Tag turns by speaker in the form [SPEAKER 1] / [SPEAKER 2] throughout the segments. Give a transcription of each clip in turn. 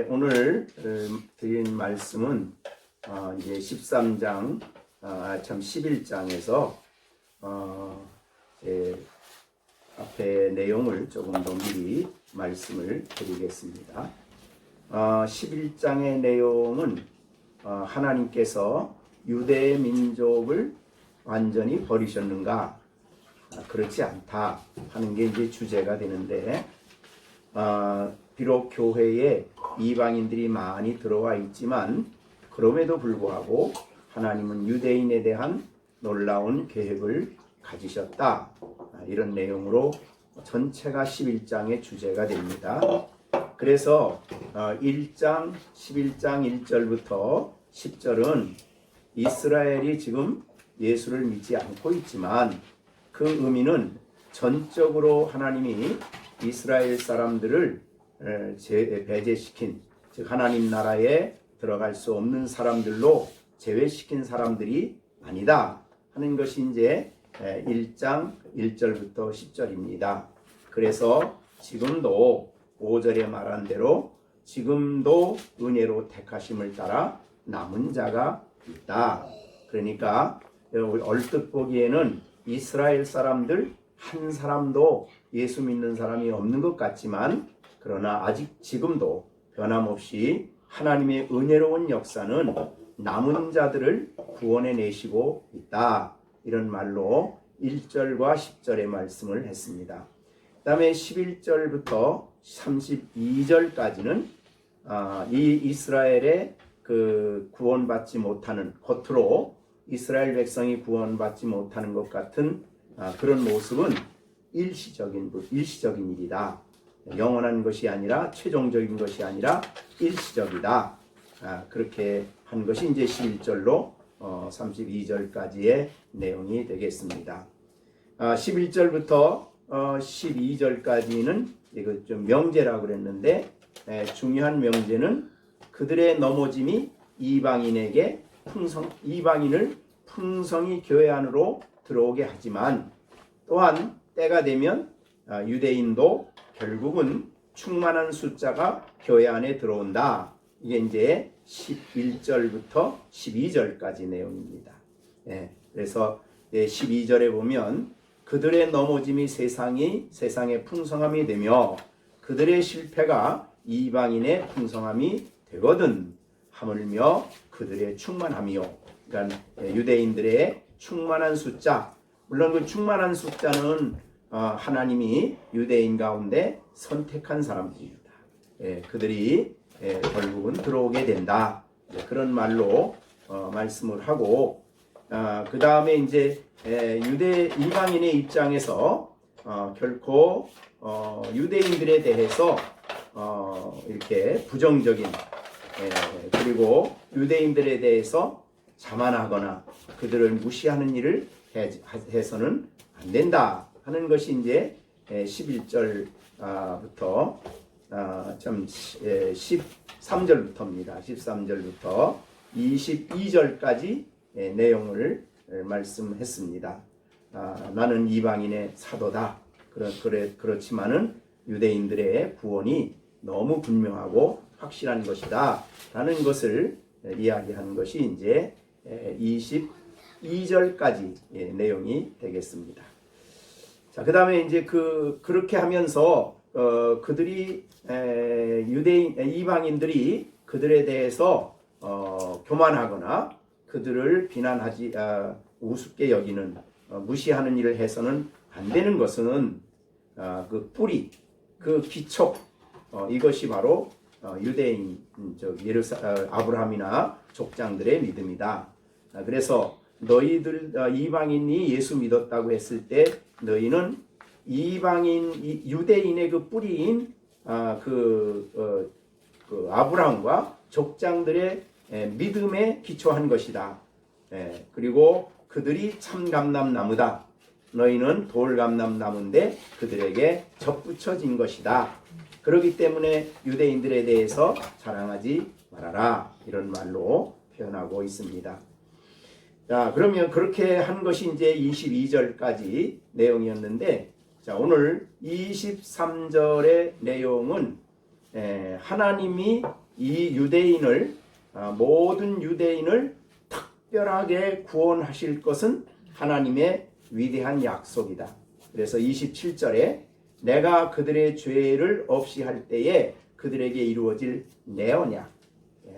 [SPEAKER 1] 오늘 드린 말씀은 이제 13장, 11장에서 앞에 내용을 조금 더 미리 말씀을 드리겠습니다. 11장의 내용은 하나님께서 유대 민족을 완전히 버리셨는가? 그렇지 않다 하는 게 이제 주제가 되는데, 비록 교회에 이방인들이 많이 들어와 있지만 그럼에도 불구하고 하나님은 유대인에 대한 놀라운 계획을 가지셨다. 이런 내용으로 전체가 11장의 주제가 됩니다. 그래서 1장 11장 1절부터 10절은 이스라엘이 지금 예수를 믿지 않고 있지만 그 의미는 전적으로 하나님이 이스라엘 사람들을 배제시킨, 즉 하나님 나라에 들어갈 수 없는 사람들로 제외시킨 사람들이 아니다 하는 것이 이제 1장 1절부터 10절입니다. 그래서 지금도 5절에 말한 대로 지금도 은혜로 택하심을 따라 남은 자가 있다. 그러니까 얼뜻 보기에는 이스라엘 사람들 한 사람도 예수 믿는 사람이 없는 것 같지만, 그러나 아직 지금도 변함없이 하나님의 은혜로운 역사는 남은 자들을 구원해 내시고 있다. 이런 말로 1절과 10절의 말씀을 했습니다. 그 다음에 11절부터 32절까지는 이 이스라엘의 그 구원받지 못하는, 겉으로 이스라엘 백성이 구원받지 못하는 것 같은 그런 모습은 일시적인 일이다. 영원한 것이 아니라, 최종적인 것이 아니라 일시적이다. 그렇게 한 것이 이제 11절로 32절까지의 내용이 되겠습니다. 11절부터 12절까지는 이거 좀 명제라고 그랬는데, 중요한 명제는 그들의 넘어짐이 이방인을 풍성히 교회 안으로 들어오게 하지만, 또한 때가 되면 유대인도 결국은 충만한 숫자가 교회 안에 들어온다. 이게 이제 11절부터 12절까지 내용입니다. 그래서 12절에 보면 그들의 넘어짐이 세상의 풍성함이 되며 그들의 실패가 이방인의 풍성함이 되거든 하물며 그들의 충만함이요. 그러니까 유대인들의 충만한 숫자, 물론 그 충만한 숫자는 하나님이 유대인 가운데 선택한 사람들입니다. 그들이 결국은 들어오게 된다. 그런 말로 말씀을 하고, 그 다음에 이제 이방인의 입장에서 결코 유대인들에 대해서 이렇게 부정적인, 그리고 유대인들에 대해서 자만하거나 그들을 무시하는 일을 해서는 안 된다 하는 것이 이제 11절부터 13절부터입니다. 13절부터 22절까지 내용을 말씀했습니다. 나는 이방인의 사도다. 그렇지만은 유대인들의 구원이 너무 분명하고 확실한 것이다 라는 것을 이야기한 것이 이제 22절까지 내용이 되겠습니다. 자, 그 다음에 이제 그렇게 하면서 그들이 이방인들이 그들에 대해서 교만하거나 그들을 비난하지 우습게 여기는, 무시하는 일을 해서는 안 되는 것은 그 뿌리, 그 기초, 이것이 바로 유대인, 아브라함이나 족장들의 믿음이다. 그래서 너희들 이방인이 예수 믿었다고 했을 때 너희는 유대인의 그 뿌리인 아브라함과 족장들의 믿음에 기초한 것이다. 그리고 그들이 참 감람나무다. 너희는 돌감람나무인데 그들에게 접붙여진 것이다. 그렇기 때문에 유대인들에 대해서 자랑하지 말아라. 이런 말로 표현하고 있습니다. 자, 그러면 그렇게 한 것이 이제 22절까지 내용이었는데, 자, 오늘 23절의 내용은 하나님이 이 유대인을 모든 유대인을 특별하게 구원하실 것은 하나님의 위대한 약속이다. 그래서 27절에 내가 그들의 죄를 없이 할 때에 그들에게 이루어질 내 언약,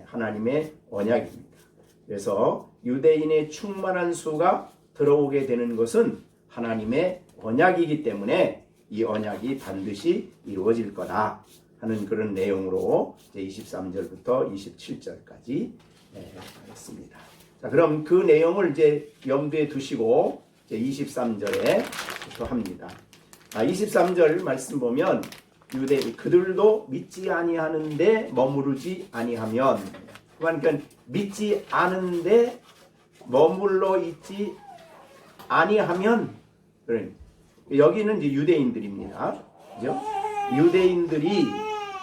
[SPEAKER 1] 하나님의 언약입니다. 그래서 유대인의 충만한 수가 들어오게 되는 것은 하나님의 언약이기 때문에 이 언약이 반드시 이루어질 거다 하는 그런 내용으로 이제 23절부터 27절까지 하겠습니다. 자, 그럼 그 내용을 이제 염두에 두시고 이제 23절에부터 합니다. 23절 말씀 보면 그들도 믿지 아니하는데 머무르지 아니하면, 그러니까 믿지 않은데 머물러 있지 아니하면, 여기는 이제 유대인들입니다. 그죠? 유대인들이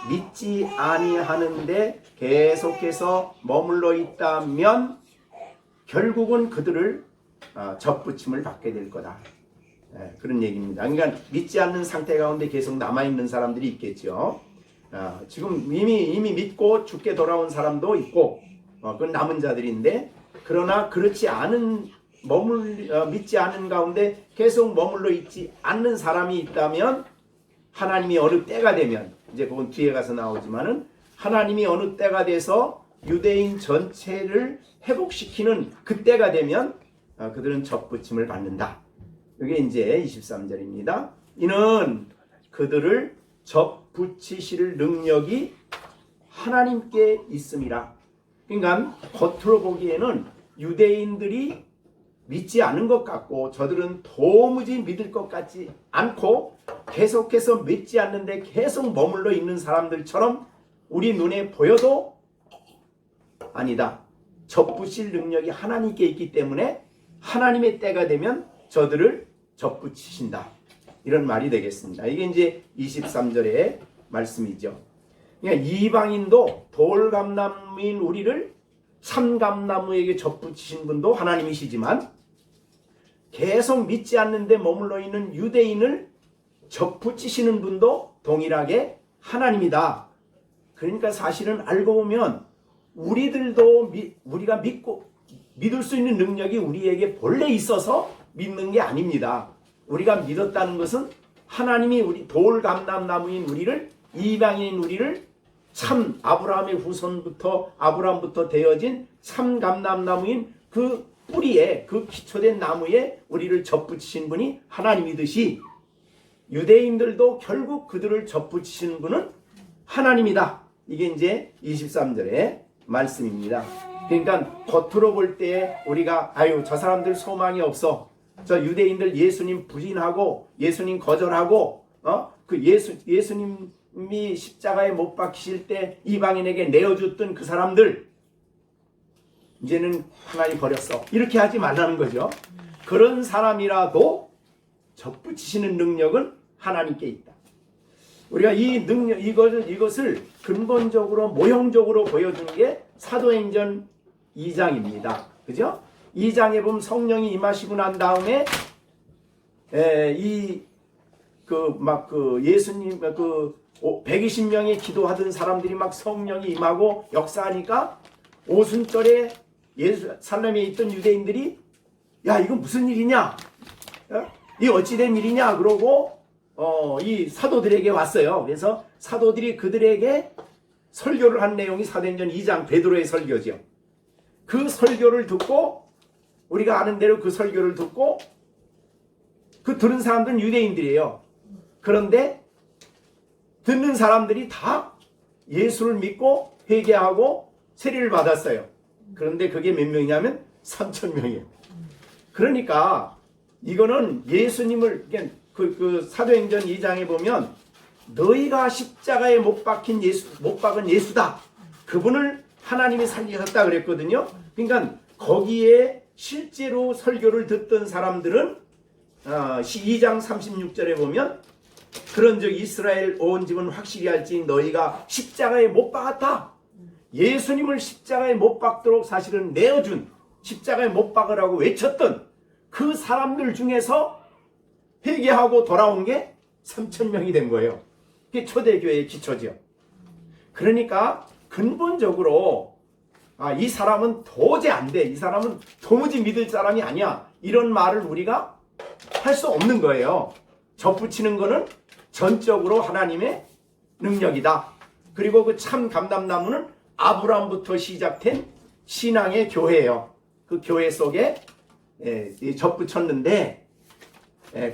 [SPEAKER 1] 믿지 아니하는데 계속해서 머물러 있다면 결국은 그들을 접붙임을 받게 될 거다. 그런 얘기입니다. 그러니까 믿지 않는 상태 가운데 계속 남아있는 사람들이 있겠죠. 지금 이미 믿고 죽게 돌아온 사람도 있고, 그건 남은 자들인데, 그러나 그렇지 않은 믿지 않은 가운데 계속 머물러 있지 않는 사람이 있다면, 하나님이 어느 때가 되면, 이제 그건 뒤에 가서 나오지만은, 하나님이 어느 때가 돼서 유대인 전체를 회복시키는 그때가 되면 그들은 접붙임을 받는다. 이게 이제 23절입니다. 이는 그들을 접붙이실 능력이 하나님께 있음이라. 그러니까 겉으로 보기에는 유대인들이 믿지 않은 것 같고, 저들은 도무지 믿을 것 같지 않고 계속해서 믿지 않는데 계속 머물러 있는 사람들처럼 우리 눈에 보여도 아니다. 접붙일 능력이 하나님께 있기 때문에 하나님의 때가 되면 저들을 접붙이신다. 이런 말이 되겠습니다. 이게 이제 23절의 말씀이죠. 그러니까 이방인도 돌감나무인 우리를 참감나무에게 접붙이신 분도 하나님이시지만, 계속 믿지 않는데 머물러 있는 유대인을 접붙이시는 분도 동일하게 하나님이다. 그러니까 사실은 알고 보면 우리들도 우리가 믿을 수 있는 능력이 우리에게 본래 있어서 믿는 게 아닙니다. 우리가 믿었다는 것은 하나님이 우리 돌감람나무인 우리를, 이방인인 우리를 참 아브라함의 후손부터 아브라함부터 되어진 참 감람나무인 그 뿌리에, 그 기초된 나무에 우리를 접붙이신 분이 하나님이듯이 유대인들도 결국 그들을 접붙이시는 분은 하나님이다. 이게 이제 23절의 말씀입니다. 그러니까 겉으로 볼 때 우리가 저 사람들 소망이 없어, 저 유대인들 예수님 부인하고 예수님 거절하고 그 예수님이 십자가에 못 박히실 때 이방인에게 내어줬던 그 사람들 이제는 하나님 버렸어, 이렇게 하지 말라는 거죠. 그런 사람이라도 접붙이시는 능력은 하나님께 있다. 우리가 이 능력, 이것을 근본적으로 모형적으로 보여주는 게 사도행전 2장입니다. 그죠? 2장에 보면 성령이 임하시고 난 다음에 예수님 120명이 기도하던 사람들이 막 성령이 임하고 역사하니까 오순절에 예루살렘에 있던 유대인들이 야, 이거 무슨 일이냐? 이 어찌된 일이냐? 그러고 이 사도들에게 왔어요. 그래서 사도들이 그들에게 설교를 한 내용이 사도행전 2장 베드로의 설교죠. 그 설교를 듣고, 우리가 아는 대로 그 설교를 듣고, 그 들은 사람들은 유대인들이에요. 그런데 듣는 사람들이 다 예수를 믿고 회개하고 세례를 받았어요. 그런데 그게 몇 명이냐면 3,000명이에요. 그러니까 이거는 예수님을, 그 사도행전 2장에 보면 너희가 십자가에 못 박은 예수다. 그분을 하나님이 살리셨다 그랬거든요. 그러니까 거기에 실제로 설교를 듣던 사람들은 2장 36절에 보면 그런즉 이스라엘 온 집은 확실히 알지 너희가 십자가에 못 박았다. 예수님을 십자가에 못 박도록 사실은 내어준, 십자가에 못 박으라고 외쳤던 그 사람들 중에서 회개하고 돌아온 게 3,000명이 된 거예요. 그게 초대교회의 기초죠. 그러니까 근본적으로 이 사람은 도저히 안 돼. 이 사람은 도무지 믿을 사람이 아니야. 이런 말을 우리가 할 수 없는 거예요. 접붙이는 거는 전적으로 하나님의 능력이다. 그리고 그 참 감람나무는 아브라함부터 시작된 신앙의 교회예요. 그 교회 속에 접붙였는데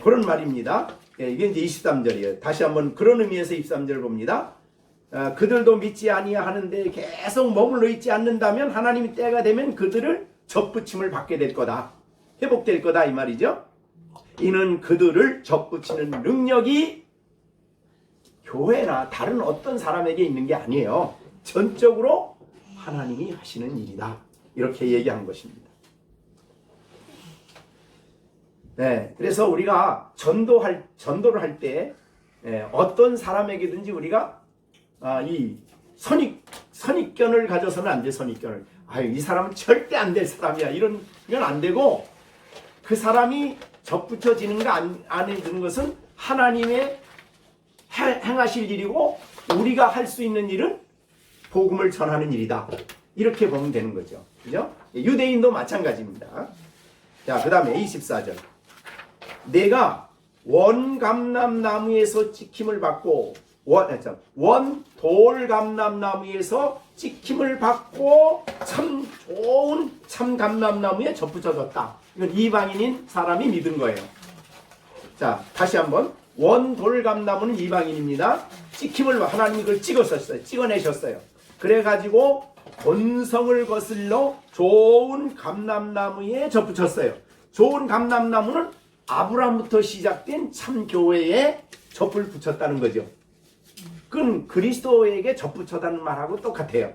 [SPEAKER 1] 그런 말입니다. 이게 이제 23절이에요. 다시 한번 그런 의미에서 23절 봅니다. 그들도 믿지 아니하는데 계속 머물러 있지 않는다면 하나님이 때가 되면 그들을 접붙임을 받게 될 거다. 회복될 거다 이 말이죠. 이는 그들을 접붙이는 능력이 교회나 다른 어떤 사람에게 있는 게 아니에요. 전적으로 하나님이 하시는 일이다. 이렇게 얘기한 것입니다. 그래서 우리가 전도를 할 때 어떤 사람에게든지 우리가 이 선입견을 가져서는 안 돼. 선입견을. 이 사람은 절대 안 될 사람이야. 이건 안 되고, 그 사람이 접붙여지는가 안 해지는 것은 하나님의 행하실 일이고, 우리가 할 수 있는 일은 복음을 전하는 일이다. 이렇게 보면 되는 거죠. 그죠? 유대인도 마찬가지입니다. 자, 그 다음에 24절. 내가 원감람나무에서 찍힘을 받고 원돌감람나무에서 찍힘을 받고 참 좋은 참감람나무에 접붙여졌다. 이건 이방인인 사람이 믿은 거예요. 자, 다시 한번. 원돌감나무는 이방인입니다. 찍힘을 하나님이 그걸 찍어내셨어요. 그래가지고 본성을 거슬러 좋은 감람나무에 접붙였어요. 좋은 감람나무는 아브라함부터 시작된 참교회에 접을 붙였다는 거죠. 그건 그리스도에게 접붙였다는 말하고 똑같아요.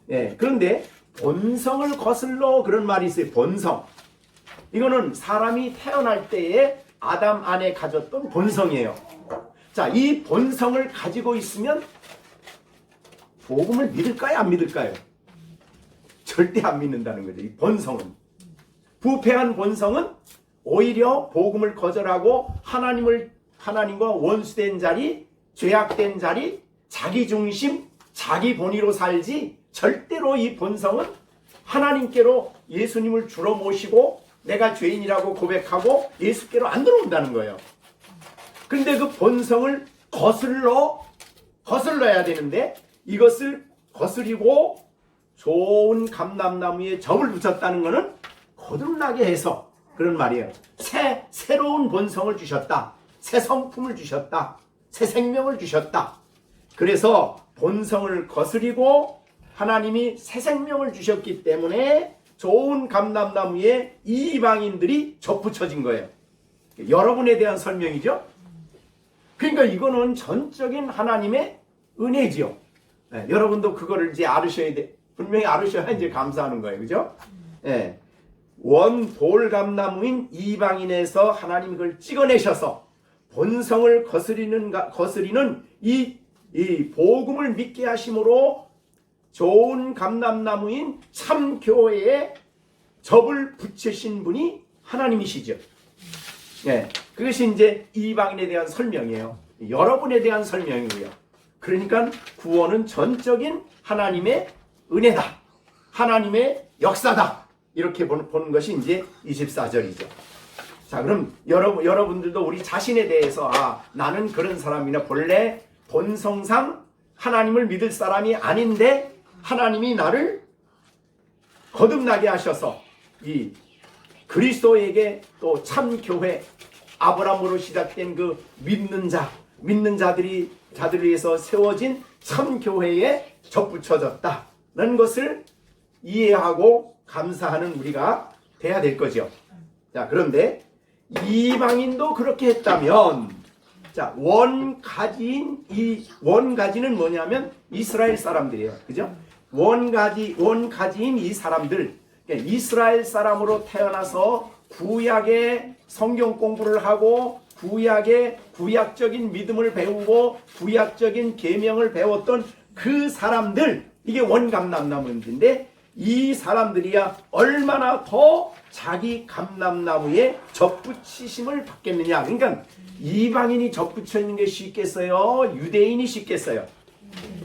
[SPEAKER 1] 그런데 본성을 거슬러 그런 말이 있어요. 본성. 이거는 사람이 태어날 때에 아담 안에 가졌던 본성이에요. 자, 이 본성을 가지고 있으면 복음을 믿을까요? 안 믿을까요? 절대 안 믿는다는 거죠. 이 본성은. 부패한 본성은 오히려 복음을 거절하고 하나님과 원수된 자리, 죄악된 자리, 자기 중심, 자기 본의로 살지, 절대로 이 본성은 하나님께로 예수님을 주로 모시고 내가 죄인이라고 고백하고 예수께로 안 들어온다는 거예요. 그런데 그 본성을 거슬러야 되는데, 이것을 거스리고 좋은 감람나무에 접을 붙였다는 것은 거듭나게 해서 그런 말이에요. 새로운 본성을 주셨다. 새 성품을 주셨다. 새 생명을 주셨다. 그래서 본성을 거스리고 하나님이 새 생명을 주셨기 때문에 좋은 감람나무에 이방인들이 접붙여진 거예요. 여러분에 대한 설명이죠. 그러니까 이거는 전적인 하나님의 은혜지요. 여러분도 그거를 이제 알으셔야 돼. 분명히 알으셔야 이제 감사하는 거예요. 그죠? 원돌감나무인 이방인에서 하나님이 그걸 찍어내셔서 본성을 거스리는 이 복음을 믿게 하심으로 좋은 감람나무인 참교회에 접을 붙이신 분이 하나님이시죠. 그것이 이제 이방인에 대한 설명이에요. 여러분에 대한 설명이고요. 그러니까 구원은 전적인 하나님의 은혜다. 하나님의 역사다. 이렇게 보는 것이 이제 24절이죠. 자, 그럼 여러분들도 우리 자신에 대해서 나는 그런 사람이나 본래 본성상 하나님을 믿을 사람이 아닌데 하나님이 나를 거듭나게 하셔서 이 그리스도에게 또 참교회 아브라함으로 시작된 그 믿는 자들을 위해서 세워진 참교회에 접붙여졌다는 것을 이해하고 감사하는 우리가 돼야 될 거죠. 자, 그런데 이방인도 그렇게 했다면, 자, 원가지는 뭐냐면 이스라엘 사람들이에요. 그죠? 원가지인 이 사람들, 그러니까 이스라엘 사람으로 태어나서 구약의 성경 공부를 하고 구약의 구약적인 믿음을 배우고 구약적인 계명을 배웠던 그 사람들, 이게 원감람나무인데 이 사람들이야 얼마나 더 자기 감람나무에 접붙이심을 받겠느냐. 그러니까 이방인이 접붙여 있는 게 쉽겠어요? 유대인이 쉽겠어요?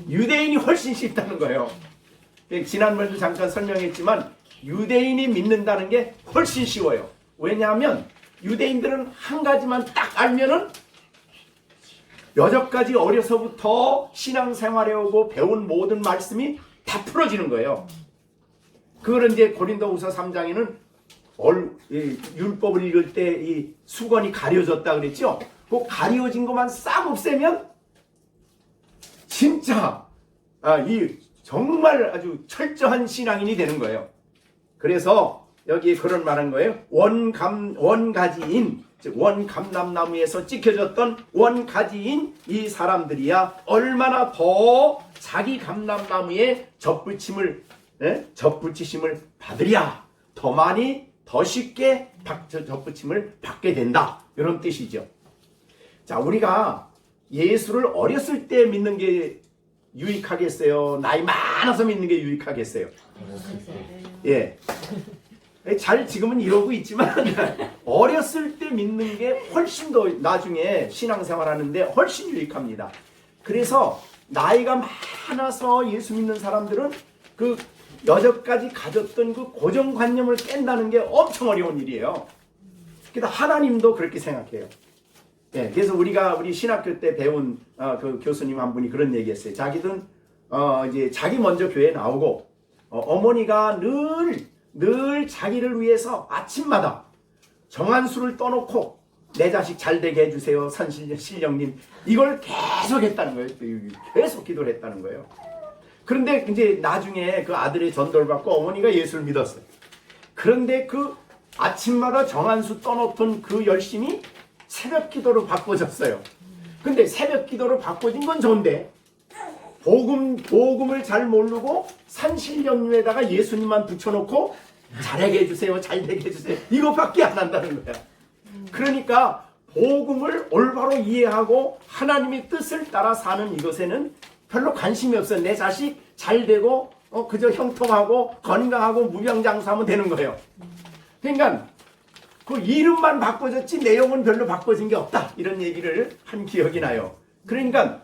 [SPEAKER 1] 유대인이 훨씬 쉽다는 거예요. 지난번에도 잠깐 설명했지만 유대인이 믿는다는 게 훨씬 쉬워요. 왜냐하면 유대인들은 한 가지만 딱 알면은 여태까지 어려서부터 신앙생활해 오고 배운 모든 말씀이 다 풀어지는 거예요. 그거는 이제 고린도후서 3장에는 율법을 읽을 때 이 수건이 가려졌다 그랬죠. 그 가려진 것만 싹 없애면 진짜 이 정말 아주 철저한 신앙인이 되는 거예요. 그래서 여기 그런 말한 거예요. 원가지인, 즉 원감람나무에서 찍혀졌던 원가지인 이 사람들이야 얼마나 더 자기 감람나무에 접붙이심을 받으랴. 더 많이 더 쉽게 접붙임을 받게 된다. 이런 뜻이죠. 자, 우리가 예수를 어렸을 때 믿는 게 유익하겠어요? 나이 많아서 믿는 게 유익하겠어요? 예. 잘 지금은 이러고 있지만 어렸을 때 믿는 게 훨씬 더 나중에 신앙생활 하는데 훨씬 유익합니다. 그래서 나이가 많아서 예수 믿는 사람들은 그 여태까지 가졌던 그 고정관념을 깬다는 게 엄청 어려운 일이에요. 그래서 하나님도 그렇게 생각해요. 예, 그래서 우리 신학교 때 배운 그 교수님 한 분이 그런 얘기했어요. 자기는 이제 자기 먼저 교회 나오고 어머니가 늘 자기를 위해서 아침마다 정한수를 떠놓고 내 자식 잘 되게 해주세요, 신령님, 이걸 계속 했다는 거예요. 계속 기도를 했다는 거예요. 그런데 이제 나중에 그 아들의 전도를 받고 어머니가 예수를 믿었어요. 그런데 그 아침마다 정한수 떠놓던 그 열심이 새벽 기도로 바꿔졌어요. 근데 새벽 기도로 바꿔진 건 좋은데 복음을 잘 모르고 산신령유에다가 예수님만 붙여놓고 잘하게 해주세요, 잘 되게 해주세요, 이것밖에 안 한다는 거야. 그러니까 복음을 올바로 이해하고 하나님의 뜻을 따라 사는 이것에는 별로 관심이 없어요. 내 자식 잘 되고 그저 형통하고 건강하고 무병장수하면 되는 거예요. 그러니까 그 이름만 바꿔졌지 내용은 별로 바꿔진 게 없다, 이런 얘기를 한 기억이 나요. 그러니까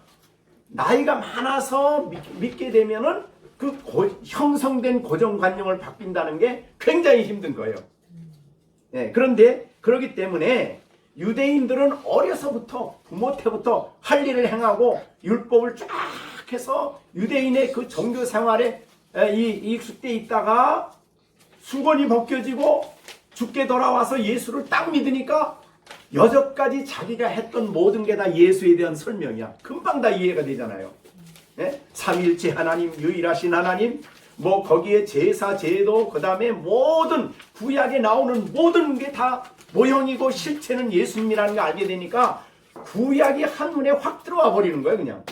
[SPEAKER 1] 나이가 많아서 믿게 되면은 그 형성된 고정관념을 바뀐다는 게 굉장히 힘든 거예요. 예, 그런데 그렇기 때문에 유대인들은 어려서부터 부모 때부터 할 일을 행하고 율법을 쫙 해서 유대인의 그 종교 생활에 익숙돼 있다가 수건이 벗겨지고 죽게 돌아와서 예수를 딱 믿으니까 여태까지 자기가 했던 모든 게 다 예수에 대한 설명이야. 금방 다 이해가 되잖아요. 예? 삼일체 하나님, 유일하신 하나님, 뭐 거기에 제사, 제도, 그 다음에 모든 구약에 나오는 모든 게 다 모형이고 실체는 예수님이라는 걸 알게 되니까 구약이 한눈에 확 들어와 버리는 거예요, 그냥.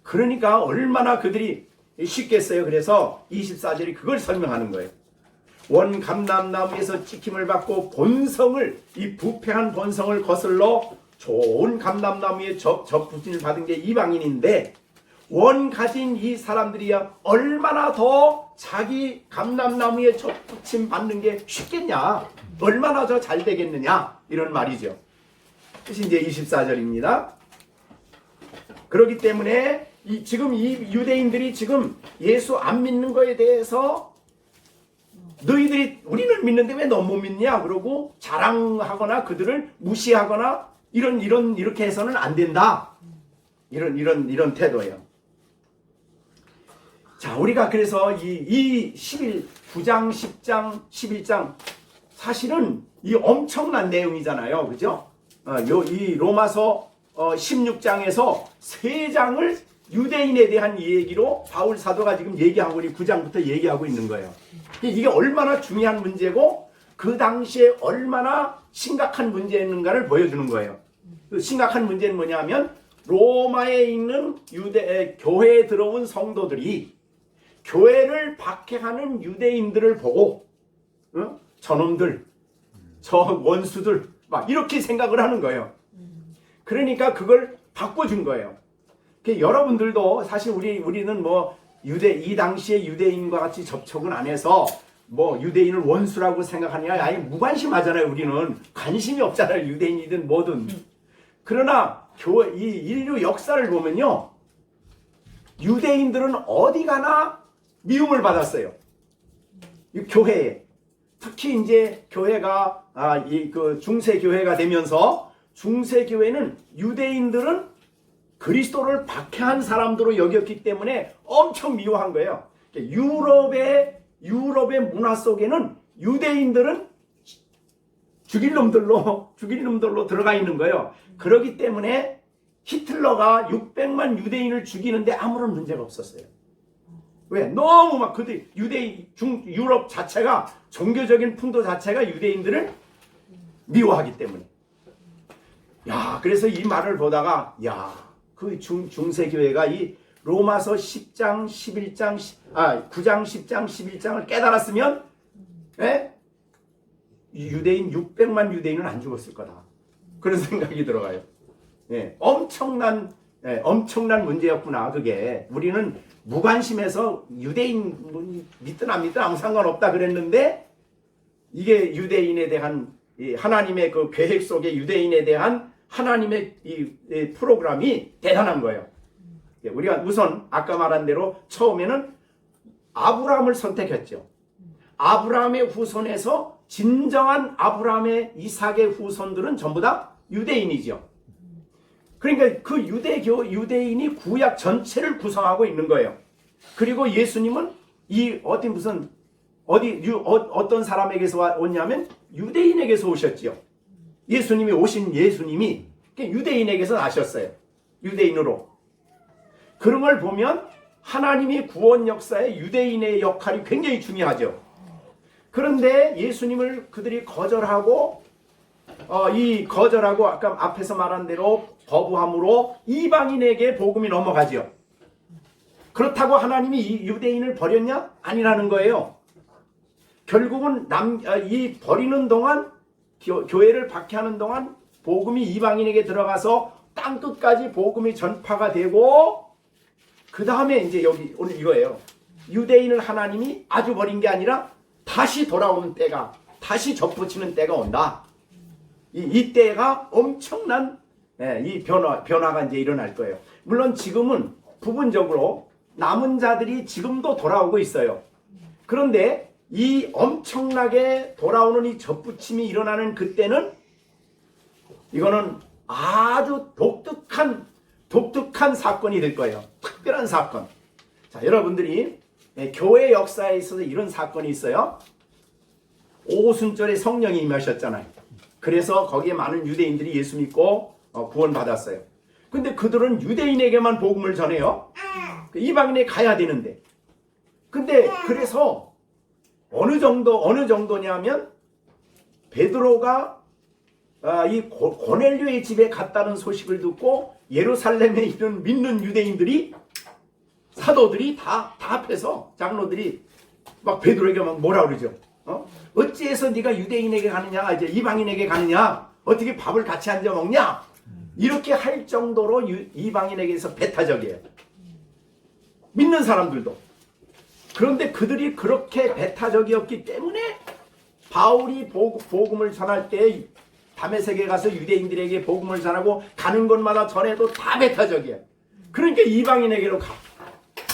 [SPEAKER 1] 그러니까 얼마나 그들이 쉽겠어요. 그래서 24절이 그걸 설명하는 거예요. 원감람나무에서 찍힘을 받고 본성을, 이 부패한 본성을 거슬러 좋은 감람나무에 접붙임을 받은 게 이방인인데, 원 가진 이 사람들이야 얼마나 더 자기 감람나무에 접붙임 받는 게 쉽겠냐, 얼마나 더 잘 되겠느냐, 이런 말이죠. 그것이 이제 24절입니다. 그렇기 때문에 지금 이 유대인들이 지금 예수 안 믿는 거에 대해서 너희들이 우리는 믿는데 왜 너 못 믿냐 그러고 자랑하거나 그들을 무시하거나 이렇게 해서는 안 된다, 이런 태도예요. 자, 우리가 그래서 이 9장, 10장, 11장 사실은 이 엄청난 내용이잖아요, 그죠? 이 로마서 16장에서 3장을 유대인에 대한 얘기로 바울 사도가 지금 얘기하고 우리 9장부터 얘기하고 있는 거예요. 이게 얼마나 중요한 문제고 그 당시에 얼마나 심각한 문제였는가를 보여주는 거예요. 그 심각한 문제는 뭐냐면 로마에 있는 교회에 들어온 성도들이 교회를 박해하는 유대인들을 보고 저놈들, 저 원수들 막 이렇게 생각을 하는 거예요. 그러니까 그걸 바꿔준 거예요. 여러분들도 사실 우리는 뭐 이 당시에 유대인과 같이 접촉은 안 해서 뭐 유대인을 원수라고 생각하냐? 아예 무관심하잖아요. 우리는 관심이 없잖아요. 유대인이든 뭐든. 그러나 이 인류 역사를 보면요, 유대인들은 어디 가나 미움을 받았어요. 이 교회에. 특히 이제 교회가 중세 교회가 되면서 중세 교회는 유대인들은 그리스도를 박해한 사람들로 여겼기 때문에 엄청 미워한 거예요. 유럽의 문화 속에는 유대인들은 죽일 놈들로 들어가 있는 거예요. 그렇기 때문에 히틀러가 600만 유대인을 죽이는데 아무런 문제가 없었어요. 왜? 너무 막 유럽 자체가, 종교적인 풍토 자체가 유대인들을 미워하기 때문에. 그래서 이 말을 보다가, 그 중세교회가 이 로마서 10장, 11장, 9장, 10장, 11장을 깨달았으면, 유대인 600만 유대인은 안 죽었을 거다. 그런 생각이 들어가요. 엄청난 문제였구나, 그게. 우리는 무관심해서 유대인 믿든 안 믿든 아무 상관없다 그랬는데, 이게 유대인에 대한 하나님의 그 계획 속에 유대인에 대한 하나님의 이 프로그램이 대단한 거예요. 우리가 우선 아까 말한 대로 처음에는 아브라함을 선택했죠. 아브라함의 후손에서 진정한 아브라함의 이삭의 후손들은 전부 다 유대인이죠. 그러니까 그 유대인이 구약 전체를 구성하고 있는 거예요. 그리고 예수님은 어떤 사람에게서 왔냐면 유대인에게서 오셨지요. 예수님이 유대인에게서 나셨어요. 유대인으로. 그런 걸 보면 하나님이 구원 역사에 유대인의 역할이 굉장히 중요하죠. 그런데 예수님을 그들이 거절하고 아까 앞에서 말한 대로 거부함으로 이방인에게 복음이 넘어가죠. 그렇다고 하나님이 이 유대인을 버렸냐? 아니라는 거예요. 결국은 이 버리는 동안, 교회를 박해하는 동안 복음이 이방인에게 들어가서 땅끝까지 복음이 전파가 되고, 그 다음에 이제 여기 오늘 이거예요. 유대인을 하나님이 아주 버린 게 아니라 다시 돌아오는 때가, 다시 접붙이는 때가 온다. 이 때가 엄청난 이 변화가 이제 일어날 거예요. 물론 지금은 부분적으로 남은 자들이 지금도 돌아오고 있어요. 그런데 이 엄청나게 돌아오는 이 접붙임이 일어나는 그때는 이거는 아주 독특한 사건이 될 거예요. 특별한 사건. 자, 여러분들이 교회 역사에 있어서 이런 사건이 있어요. 오순절에 성령이 임하셨잖아요. 그래서 거기에 많은 유대인들이 예수 믿고 구원받았어요. 근데 그들은 유대인에게만 복음을 전해요. 이방인에 가야 되는데. 근데 그래서 어느 정도냐면 베드로가 이 고넬료의 집에 갔다는 소식을 듣고 예루살렘에 있는 믿는 유대인들이, 사도들이 다 합해서 장로들이 막 베드로에게 막 뭐라 그러죠. 어찌해서 네가 유대인에게 가느냐, 이제 이방인에게 가느냐, 어떻게 밥을 같이 앉아 먹냐, 이렇게 할 정도로 이방인에게서 배타적이에요. 믿는 사람들도. 그런데 그들이 그렇게 배타적이었기 때문에 바울이 복음을 전할 때 다메섹에 가서 유대인들에게 복음을 전하고 가는 곳마다 전해도 다 배타적이에요. 그러니까 이방인에게로 가.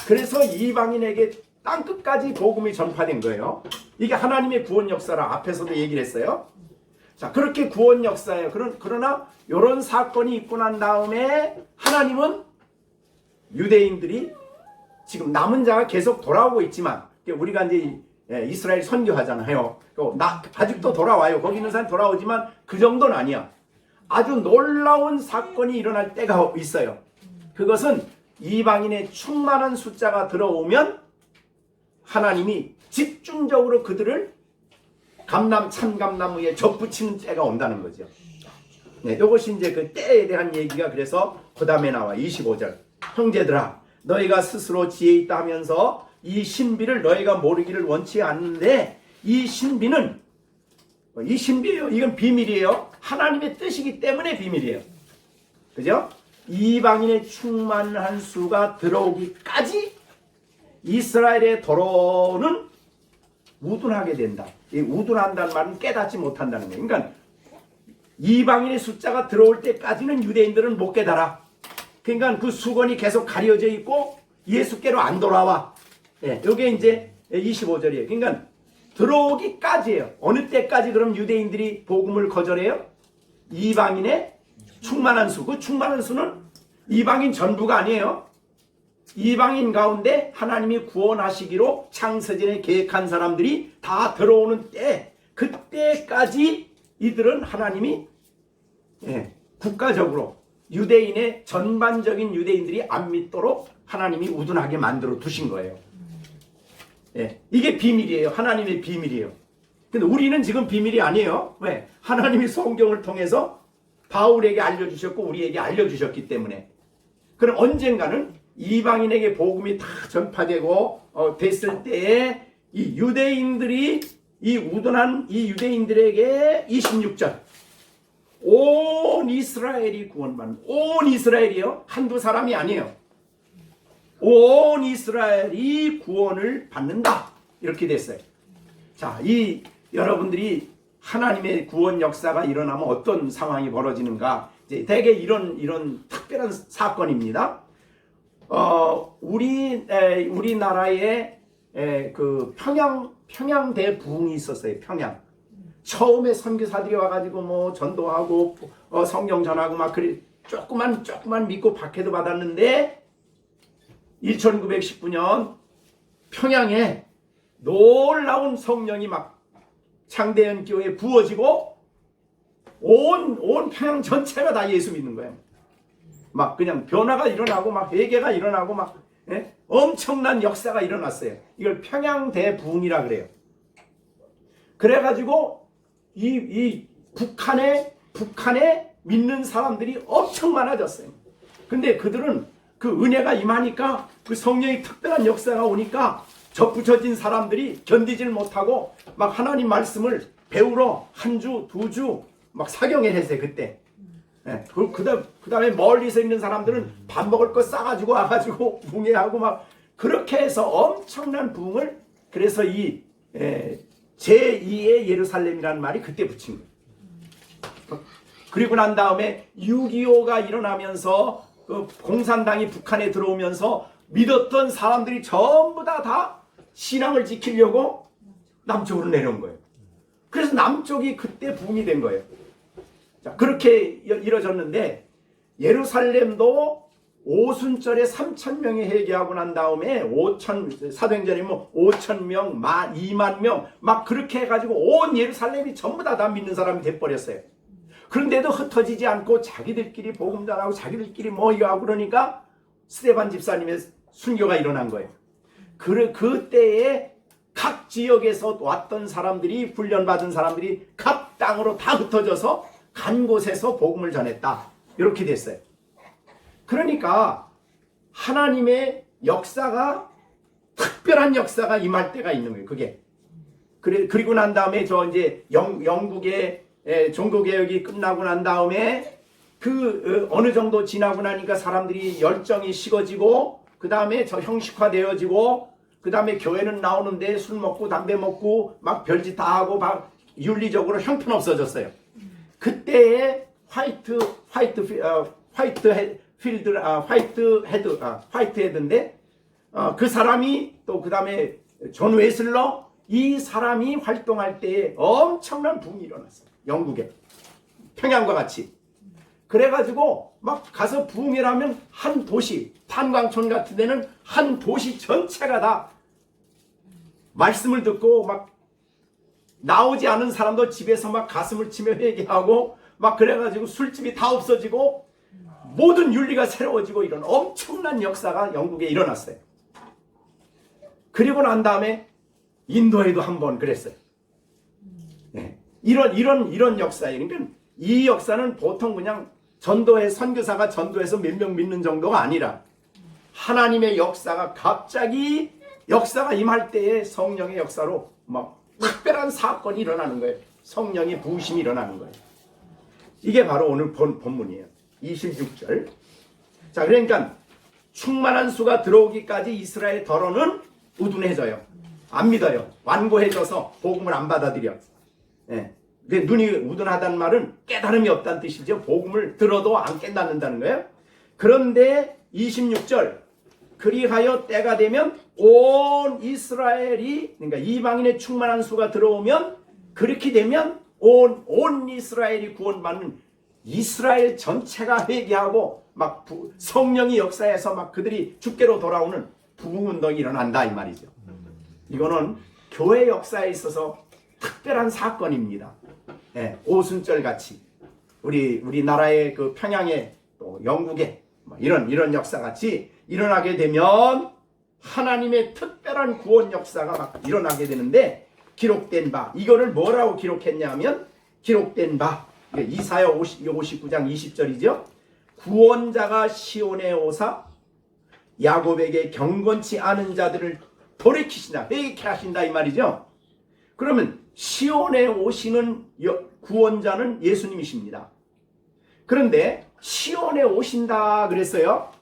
[SPEAKER 1] 그래서 이방인에게 땅끝까지 복음이 전파된 거예요. 이게 하나님의 구원 역사라 앞에서도 얘기를 했어요. 자, 그렇게 구원 역사예요. 그러나 이런 사건이 있고 난 다음에 하나님은 유대인들이 지금 남은 자가 계속 돌아오고 있지만, 우리가 이제 이스라엘 선교하잖아요. 아직도 돌아와요. 거기 있는 사람 돌아오지만 그 정도는 아니야. 아주 놀라운 사건이 일어날 때가 있어요. 그것은 이방인의 충만한 숫자가 들어오면 하나님이 집중적으로 그들을 참감나무에 접붙이는 때가 온다는 거죠. 이것이 이제 그 때에 대한 얘기가 그래서 그 다음에 나와. 25절. 형제들아, 너희가 스스로 지혜 있다 하면서 이 신비를 너희가 모르기를 원치 않는데, 이 신비예요. 이건 비밀이에요. 하나님의 뜻이기 때문에 비밀이에요. 그죠? 이방인의 충만한 수가 들어오기까지 이스라엘의 더러는 우둔하게 된다. 이 우둔한다는 말은 깨닫지 못한다는 거예요. 그러니까 이방인의 숫자가 들어올 때까지는 유대인들은 못 깨달아. 그러니까 그 수건이 계속 가려져 있고 예수께로 안 돌아와. 예, 이게 이제 25절이에요. 그러니까 들어오기까지예요. 어느 때까지 그럼 유대인들이 복음을 거절해요? 이방인의 충만한 수. 그 충만한 수는 이방인 전부가 아니에요. 이방인 가운데 하나님이 구원하시기로 창세전에 계획한 사람들이 다 들어오는 때, 그때까지 이들은 하나님이 국가적으로 유대인의 전반적인 유대인들이 안 믿도록 하나님이 우둔하게 만들어 두신 거예요. 이게 비밀이에요. 하나님의 비밀이에요. 근데 우리는 지금 비밀이 아니에요. 왜? 하나님이 성경을 통해서 바울에게 알려주셨고 우리에게 알려주셨기 때문에. 그럼 언젠가는 이방인에게 복음이 다 전파되고 됐을 때에 이 유대인들이 이 우둔한 이 유대인들에게 26절 온 이스라엘이 구원받는, 온 이스라엘이요, 한두 사람이 아니에요. 온 이스라엘이 구원을 받는다, 이렇게 됐어요. 자, 이 여러분들이 하나님의 구원 역사가 일어나면 어떤 상황이 벌어지는가, 이제 대개 이런 특별한 사건입니다. 우리나라에 그 평양대 부흥이 있었어요. 평양. 처음에 선교사들이 와가지고 뭐 전도하고 성경 전하고 막 그래 조그만 믿고 박해도 받았는데 1919년 평양에 놀라운 성령이 막 창대현 교회에 부어지고 온 평양 전체가 다 예수 믿는 거예요. 막 그냥 변화가 일어나고 막 회개가 일어나고 막 엄청난 역사가 일어났어요. 이걸 평양대 부흥이라 그래요. 그래가지고 이 북한에 믿는 사람들이 엄청 많아졌어요. 근데 그들은 그 은혜가 임하니까 그 성령의 특별한 역사가 오니까 접붙여진 사람들이 견디질 못하고 막 하나님 말씀을 배우러 한 주, 두 주 막 사경을 했어요. 그때. 그 다음에 멀리서 있는 사람들은 밥 먹을 거 싸가지고 와가지고 붕해하고 막 그렇게 해서 엄청난 부흥을, 그래서 이 제2의 예루살렘이라는 말이 그때 붙인 거예요. 그리고 난 다음에 6.25가 일어나면서 그 공산당이 북한에 들어오면서 믿었던 사람들이 전부 다 신앙을 지키려고 남쪽으로 내려온 거예요. 그래서 남쪽이 그때 부흥이 된 거예요. 자, 그렇게 이뤄졌는데 예루살렘도 오순절에 3,000명이 회개하고 난 다음에 사도행전에 뭐 5,000명, 2만 명 막 그렇게 해가지고 온 예루살렘이 전부 다 믿는 사람이 돼버렸어요. 그런데도 흩어지지 않고 자기들끼리 복음 전하고 자기들끼리 뭐 이거 하고 그러니까 스데반 집사님의 순교가 일어난 거예요. 그때에 각 지역에서 왔던 사람들이, 훈련받은 사람들이 각 땅으로 다 흩어져서 간 곳에서 복음을 전했다, 이렇게 됐어요. 그러니까 하나님의 역사가, 특별한 역사가 임할 때가 있는 거예요. 그게. 그리고 난 다음에 이제 영국의 종교개혁이 끝나고 난 다음에 어느 정도 지나고 나니까 사람들이 열정이 식어지고 그 다음에 형식화되어지고 그 다음에 교회는 나오는데 술 먹고 담배 먹고 막 별짓 다 하고 막 윤리적으로 형편없어졌어요. 그때에 화이트 헤드인데 그 사람이 또 그 다음에 존 웨슬러, 이 사람이 활동할 때에 엄청난 붐이 일어났어요. 영국에 평양과 같이. 그래가지고 막 가서 부흥회라면 한 도시, 탄광촌 같은 데는 한 도시 전체가 다 말씀을 듣고 막 나오지 않은 사람도 집에서 막 가슴을 치며 회개하고 막 그래가지고 술집이 다 없어지고 모든 윤리가 새로워지고 이런 엄청난 역사가 영국에 일어났어요. 그리고 난 다음에 인도에도 한번 그랬어요. 이런 역사예요. 그러니까 이 역사는 보통 그냥 선교사가 전도해서 몇 명 믿는 정도가 아니라 하나님의 역사가 갑자기 역사가 임할 때에 성령의 역사로 막 특별한 사건이 일어나는 거예요. 성령의 부으심이 일어나는 거예요. 이게 바로 오늘 본문이에요. 26절. 자, 그러니까 충만한 수가 들어오기까지 이스라엘 더러는 우둔해져요. 안 믿어요. 완고해져서 복음을 안 받아들여. 예. 근데 눈이 우둔하다는 말은 깨달음이 없다는 뜻이죠. 복음을 들어도 안 깨닫는다는 거예요. 그런데 26절 그리하여 때가 되면 온 이스라엘이, 그러니까 이방인의 충만한 수가 들어오면, 그렇게 되면 온 이스라엘이 구원받는, 이스라엘 전체가 회개하고 막 성령이 역사해서 막 그들이 주께로 돌아오는 부흥운동이 일어난다 이 말이죠. 이거는 교회 역사에 있어서 특별한 사건입니다. 예, 오순절 같이 우리나라의 그 평양에 또 영국에 이런 역사 같이 일어나게 되면 하나님의 특별한 구원 역사가 막 일어나게 되는데, 기록된 바, 이거를 뭐라고 기록했냐면, 기록된 바, 이사야 59장 20절이죠. 구원자가 시온에 오사 야곱에게 경건치 않은 자들을 돌이키시나, 회개케 하신다 이 말이죠. 그러면 시온에 오시는 구원자는 예수님이십니다. 그런데 시온에 오신다 그랬어요.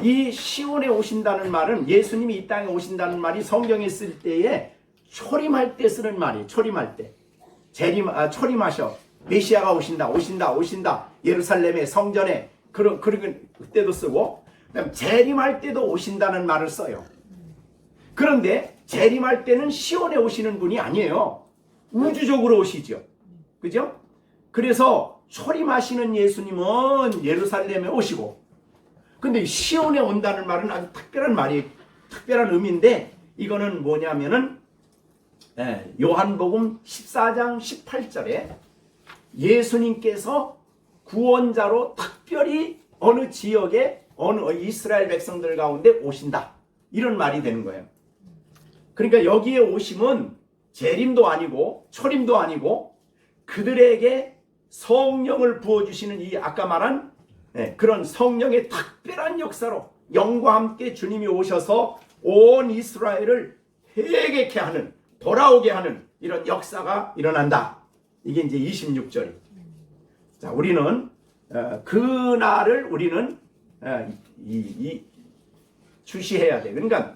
[SPEAKER 1] 이 시온에 오신다는 말은, 예수님이 이 땅에 오신다는 말이 성경에 쓸 때에 초림할 때 쓰는 말이에요. 초림할 때. 초림하셔. 메시아가 오신다. 예루살렘의 성전에, 그때도 쓰고, 그다음 재림할 때도 오신다는 말을 써요. 그런데 재림할 때는 시온에 오시는 분이 아니에요. 우주적으로 오시죠. 그죠? 그래서 초림하시는 예수님은 예루살렘에 오시고, 근데 시온에 온다는 말은 아주 특별한 말이, 특별한 의미인데, 이거는 뭐냐면은 요한복음 14장 18절에 예수님께서 구원자로 특별히 어느 지역에 어느 이스라엘 백성들 가운데 오신다, 이런 말이 되는 거예요. 그러니까 여기에 오심은 재림도 아니고 초림도 아니고 그들에게 성령을 부어주시는, 이 아까 말한 그런 성령의 특별한 역사로 영과 함께 주님이 오셔서 온 이스라엘을 회개케 하는, 돌아오게 하는 이런 역사가 일어난다. 이게 이제 26절이에요. 자, 우리는 그날을 우리는 주시해야 돼. 그러니까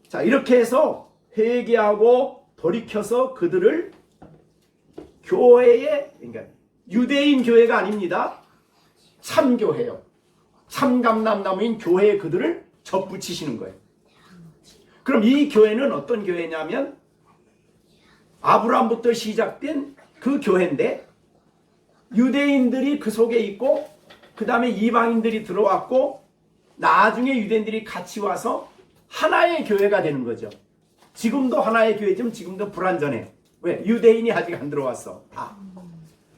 [SPEAKER 1] 자, 이렇게 해서 회개하고 돌이켜서 그들을 교회에, 그러니까 유대인 교회가 아닙니다. 참교회요. 참감람나무인 교회에 그들을 접붙이시는 거예요. 그럼 이 교회는 어떤 교회냐면 아브라함부터 시작된 그 교회인데, 유대인들이 그 속에 있고 그 다음에 이방인들이 들어왔고 나중에 유대인들이 같이 와서 하나의 교회가 되는 거죠. 지금도 하나의 교회지만 지금도 불완전해. 왜? 유대인이 아직 안 들어왔어.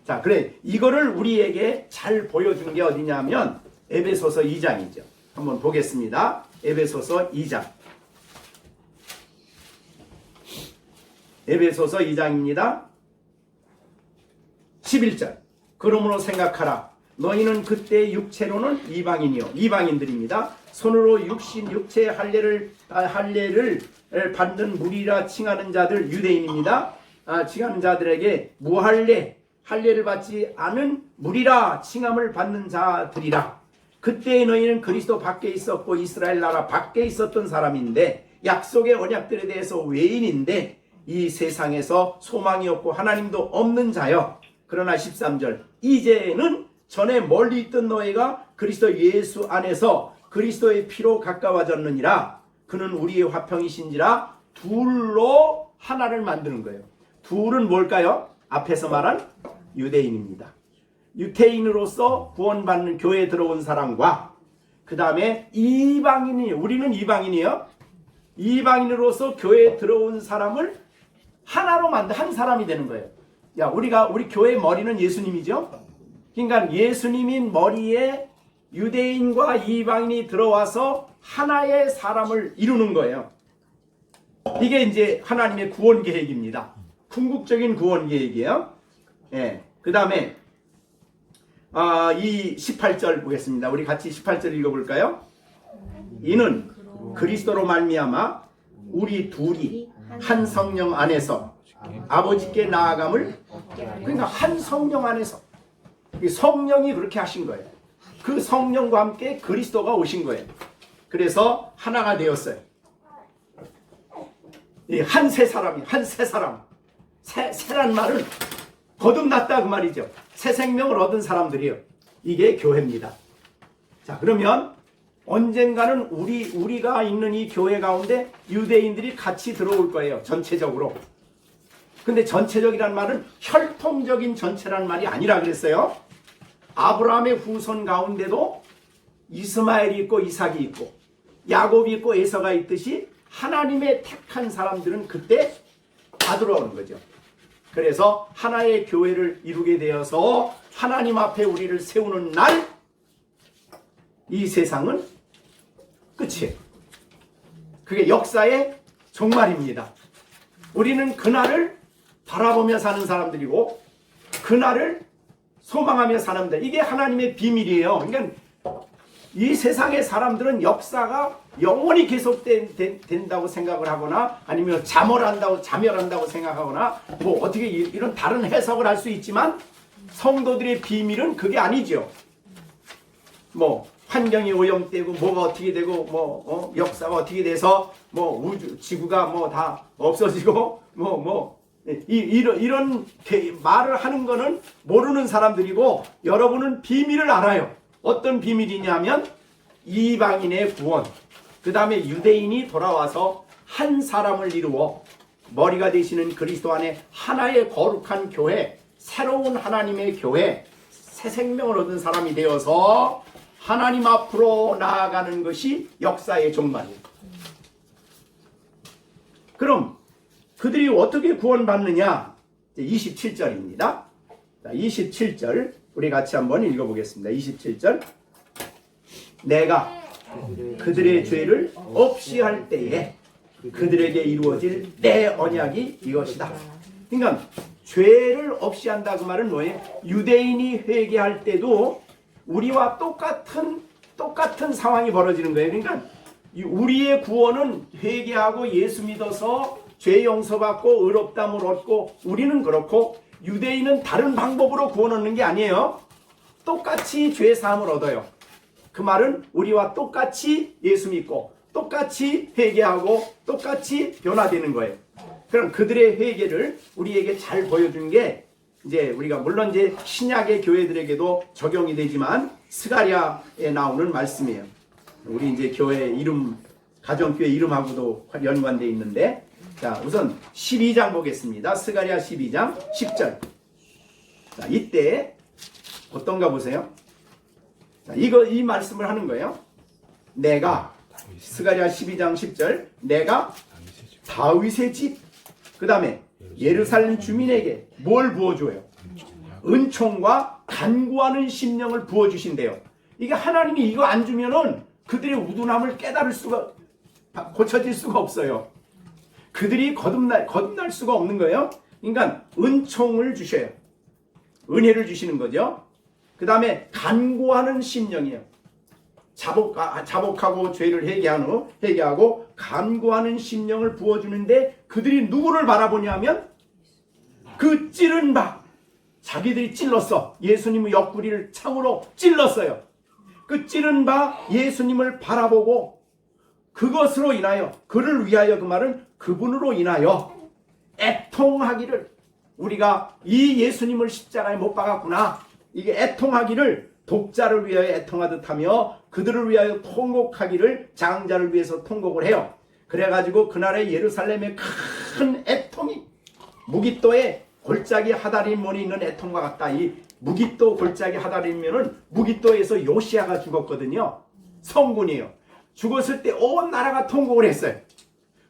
[SPEAKER 1] 자, 그래, 이거를 우리에게 잘 보여준 게 어디냐면 에베소서 2장이죠. 한번 보겠습니다. 에베소서 2장. 에베소서 2장입니다. 11절. 그러므로 생각하라. 너희는 그때 육체로는 이방인들입니다. 손으로 육체의 할례를 받는 무리라 칭하는 자들 유대인입니다. 칭하는 자들에게 할례를 받지 않은 무리라 칭함을 받는 자들이라. 그때 너희는 그리스도 밖에 있었고 이스라엘 나라 밖에 있었던 사람인데, 약속의 언약들에 대해서 외인인데 이 세상에서 소망이 없고 하나님도 없는 자여. 그러나 13절. 이제는 전에 멀리 있던 너희가 그리스도 예수 안에서 그리스도의 피로 가까워졌느니라. 그는 우리의 화평이신지라. 둘로 하나를 만드는 거예요. 둘은 뭘까요? 앞에서 말한 유대인입니다. 유대인으로서 구원받는 교회에 들어온 사람과 그 다음에 이방인이에요. 우리는 이방인이에요. 이방인으로서 교회에 들어온 사람을 하나로 만든 한 사람이 되는 거예요. 우리 교회의 머리는 예수님이죠. 그러니까 예수님인 머리에 유대인과 이방인이 들어와서 하나의 사람을 이루는 거예요. 이게 이제 하나님의 구원 계획입니다. 궁극적인 구원 계획이에요. 그 다음에 이 18절 보겠습니다. 우리 같이 18절 읽어볼까요? 이는 그리스도로 말미암아 우리 둘이 한 성령 안에서 아버지께 나아감을, 그러니까 한 성령 안에서 성령이 그렇게 하신 거예요. 그 성령과 함께 그리스도가 오신 거예요. 그래서 하나가 되었어요. 이 한 세 사람이 한 세 사람. 새란 말은 거듭났다 그 말이죠. 새 생명을 얻은 사람들이요. 이게 교회입니다. 자, 그러면 언젠가는 우리가 있는 이 교회 가운데 유대인들이 같이 들어올 거예요. 전체적으로. 근데 전체적이란 말은 혈통적인 전체란 말이 아니라 그랬어요. 아브라함의 후손 가운데도 이스마엘이 있고 이삭이 있고 야곱이 있고 에서가 있듯이 하나님의 택한 사람들은 그때 다 들어오는 거죠. 그래서 하나의 교회를 이루게 되어서 하나님 앞에 우리를 세우는 날, 이 세상은 끝이에요. 그게 역사의 종말입니다. 우리는 그날을 바라보며 사는 사람들이고 그날을 소망하며 사는 사람들. 이게 하나님의 비밀이에요. 그러니까 이 세상의 사람들은 역사가 영원히 계속된다고 생각을 하거나 아니면 자멸한다고 생각하거나 뭐 어떻게 이런 다른 해석을 할 수 있지만 성도들의 비밀은 그게 아니죠. 뭐 환경이 오염되고 뭐가 어떻게 되고 역사가 어떻게 돼서 뭐 우주 지구가 뭐 다 없어지고 이런 말을 하는 거는 모르는 사람들이고 여러분은 비밀을 알아요. 어떤 비밀이냐면 이방인의 구원, 그 다음에 유대인이 돌아와서 한 사람을 이루어 머리가 되시는 그리스도 안에 하나의 거룩한 교회, 새로운 하나님의 교회, 새 생명을 얻은 사람이 되어서 하나님 앞으로 나아가는 것이 역사의 종말이에요. 그럼 그들이 어떻게 구원받느냐? 27절입니다. 27절 우리 같이 한번 읽어보겠습니다. 27절 내가 그들의 죄를 없이 할 때에 그들에게 이루어질 내 언약이 이것이다. 그러니까 죄를 없이 한다 그 말은 뭐예요? 유대인이 회개할 때도 우리와 똑같은 상황이 벌어지는 거예요. 그러니까 우리의 구원은 회개하고 예수 믿어서 죄 용서받고 의롭다함을 얻고 우리는 그렇고 유대인은 다른 방법으로 구원 얻는 게 아니에요. 똑같이 죄 사함을 얻어요. 그 말은 우리와 똑같이 예수 믿고 똑같이 회개하고 똑같이 변화되는 거예요. 그럼 그들의 회개를 우리에게 잘 보여준 게 이제 우리가 물론 이제 신약의 교회들에게도 적용이 되지만 스가랴에 나오는 말씀이에요. 우리 이제 교회 이름 가정교회 이름하고도 연관되어 있는데 자 우선 12장 보겠습니다. 스가랴 12장 10절. 자 이때 어떤가 보세요. 자 이 말씀을 하는 거예요. 내가 스가랴 12장 10절 내가 다윗의 집 그 다음에 예루살렘 주민에게 뭘 부어줘요? 은총과 간구하는 심령을 부어주신대요. 이게 하나님이 이거 안 주면은 그들의 우둔함을 깨달을 수가 고쳐질 수가 없어요. 그들이 거듭날 수가 없는 거예요. 그러니까 은총을 주셔요. 은혜를 주시는 거죠. 그 다음에 간구하는 심령이에요. 자복하고 죄를 회개하고 간구하는 심령을 부어주는데 그들이 누구를 바라보냐면 그 찌른 바 자기들이 찔렀어. 예수님의 옆구리를 창으로 찔렀어요. 그 찌른 바 예수님을 바라보고 그것으로 인하여 그를 위하여 그 말은 그분으로 인하여 애통하기를 우리가 이 예수님을 십자가에 못 박았구나. 이게 애통하기를 독자를 위하여 애통하듯 하며 그들을 위하여 통곡하기를 장자를 위해서 통곡을 해요. 그래가지고 그날의 예루살렘의 큰 애통이 무깃도에 골짜기 하다림몬이 있는 애통과 같다. 이 무깃도 골짜기 하다림몬은 무깃도에서 요시아가 죽었거든요. 성군이에요. 죽었을 때 온 나라가 통곡을 했어요.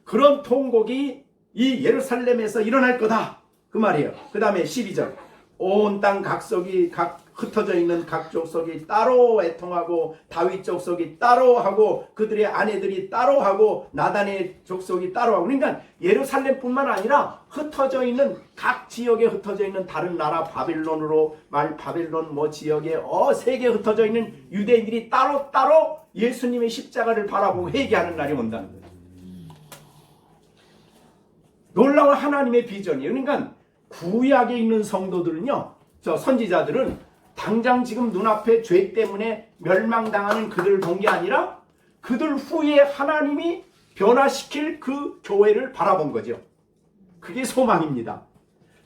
[SPEAKER 1] 그런 통곡이 이 예루살렘에서 일어날 거다. 그 말이에요. 그 다음에 12절 온 땅 각석이 흩어져 있는 각 족속이 따로 애통하고 다윗 족속이 따로 하고 그들의 아내들이 따로 하고 나단의 족속이 따로 하고 그러니까 예루살렘뿐만 아니라 흩어져 있는 각 지역에 흩어져 있는 다른 나라 바빌론 뭐 지역에 세계 흩어져 있는 유대인들이 따로 예수님의 십자가를 바라보고 회개하는 날이 온다는 거예요. 놀라운 하나님의 비전이에요. 그러니까 구약에 있는 성도들은요, 저 선지자들은 당장 지금 눈앞에 죄 때문에 멸망당하는 그들을 본 게 아니라 그들 후에 하나님이 변화시킬 그 교회를 바라본 거죠. 그게 소망입니다.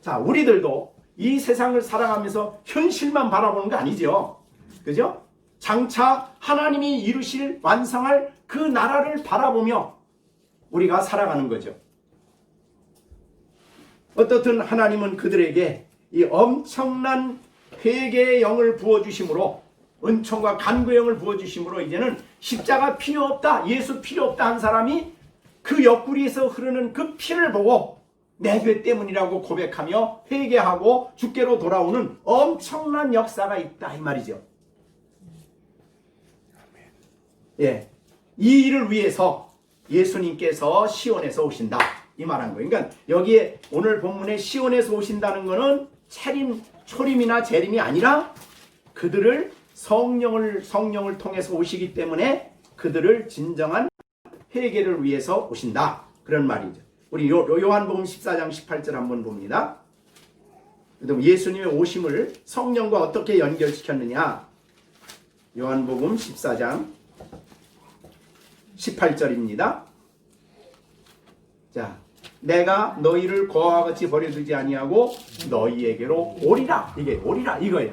[SPEAKER 1] 자, 우리들도 이 세상을 살아가면서 현실만 바라보는 거 아니죠. 그죠? 장차 하나님이 이루실 완성할 그 나라를 바라보며 우리가 살아가는 거죠. 어떻든 하나님은 그들에게 이 엄청난 회개의 영을 부어주심으로, 은총과 간구의 영을 부어주심으로 이제는 십자가 필요 없다, 예수 필요 없다 한 사람이 그 옆구리에서 흐르는 그 피를 보고 내 죄 때문이라고 고백하며 회개하고 주께로 돌아오는 엄청난 역사가 있다 이 말이죠. 예, 이 일을 위해서 예수님께서 시온에서 오신다 이 말한 거예요. 그러니까 여기에 오늘 본문에 시온에서 오신다는 것은 초림이나 재림이 아니라 그들을 성령을 통해서 오시기 때문에 그들을 진정한 회개를 위해서 오신다 그런 말이죠. 우리 요한복음 14장 18절 한번 봅니다. 예수님의 오심을 성령과 어떻게 연결시켰느냐. 요한복음 14장 18절입니다. 자, 내가 너희를 고아와 같이 버려두지 아니하고 너희에게로 오리라. 이게 오리라 이거예요.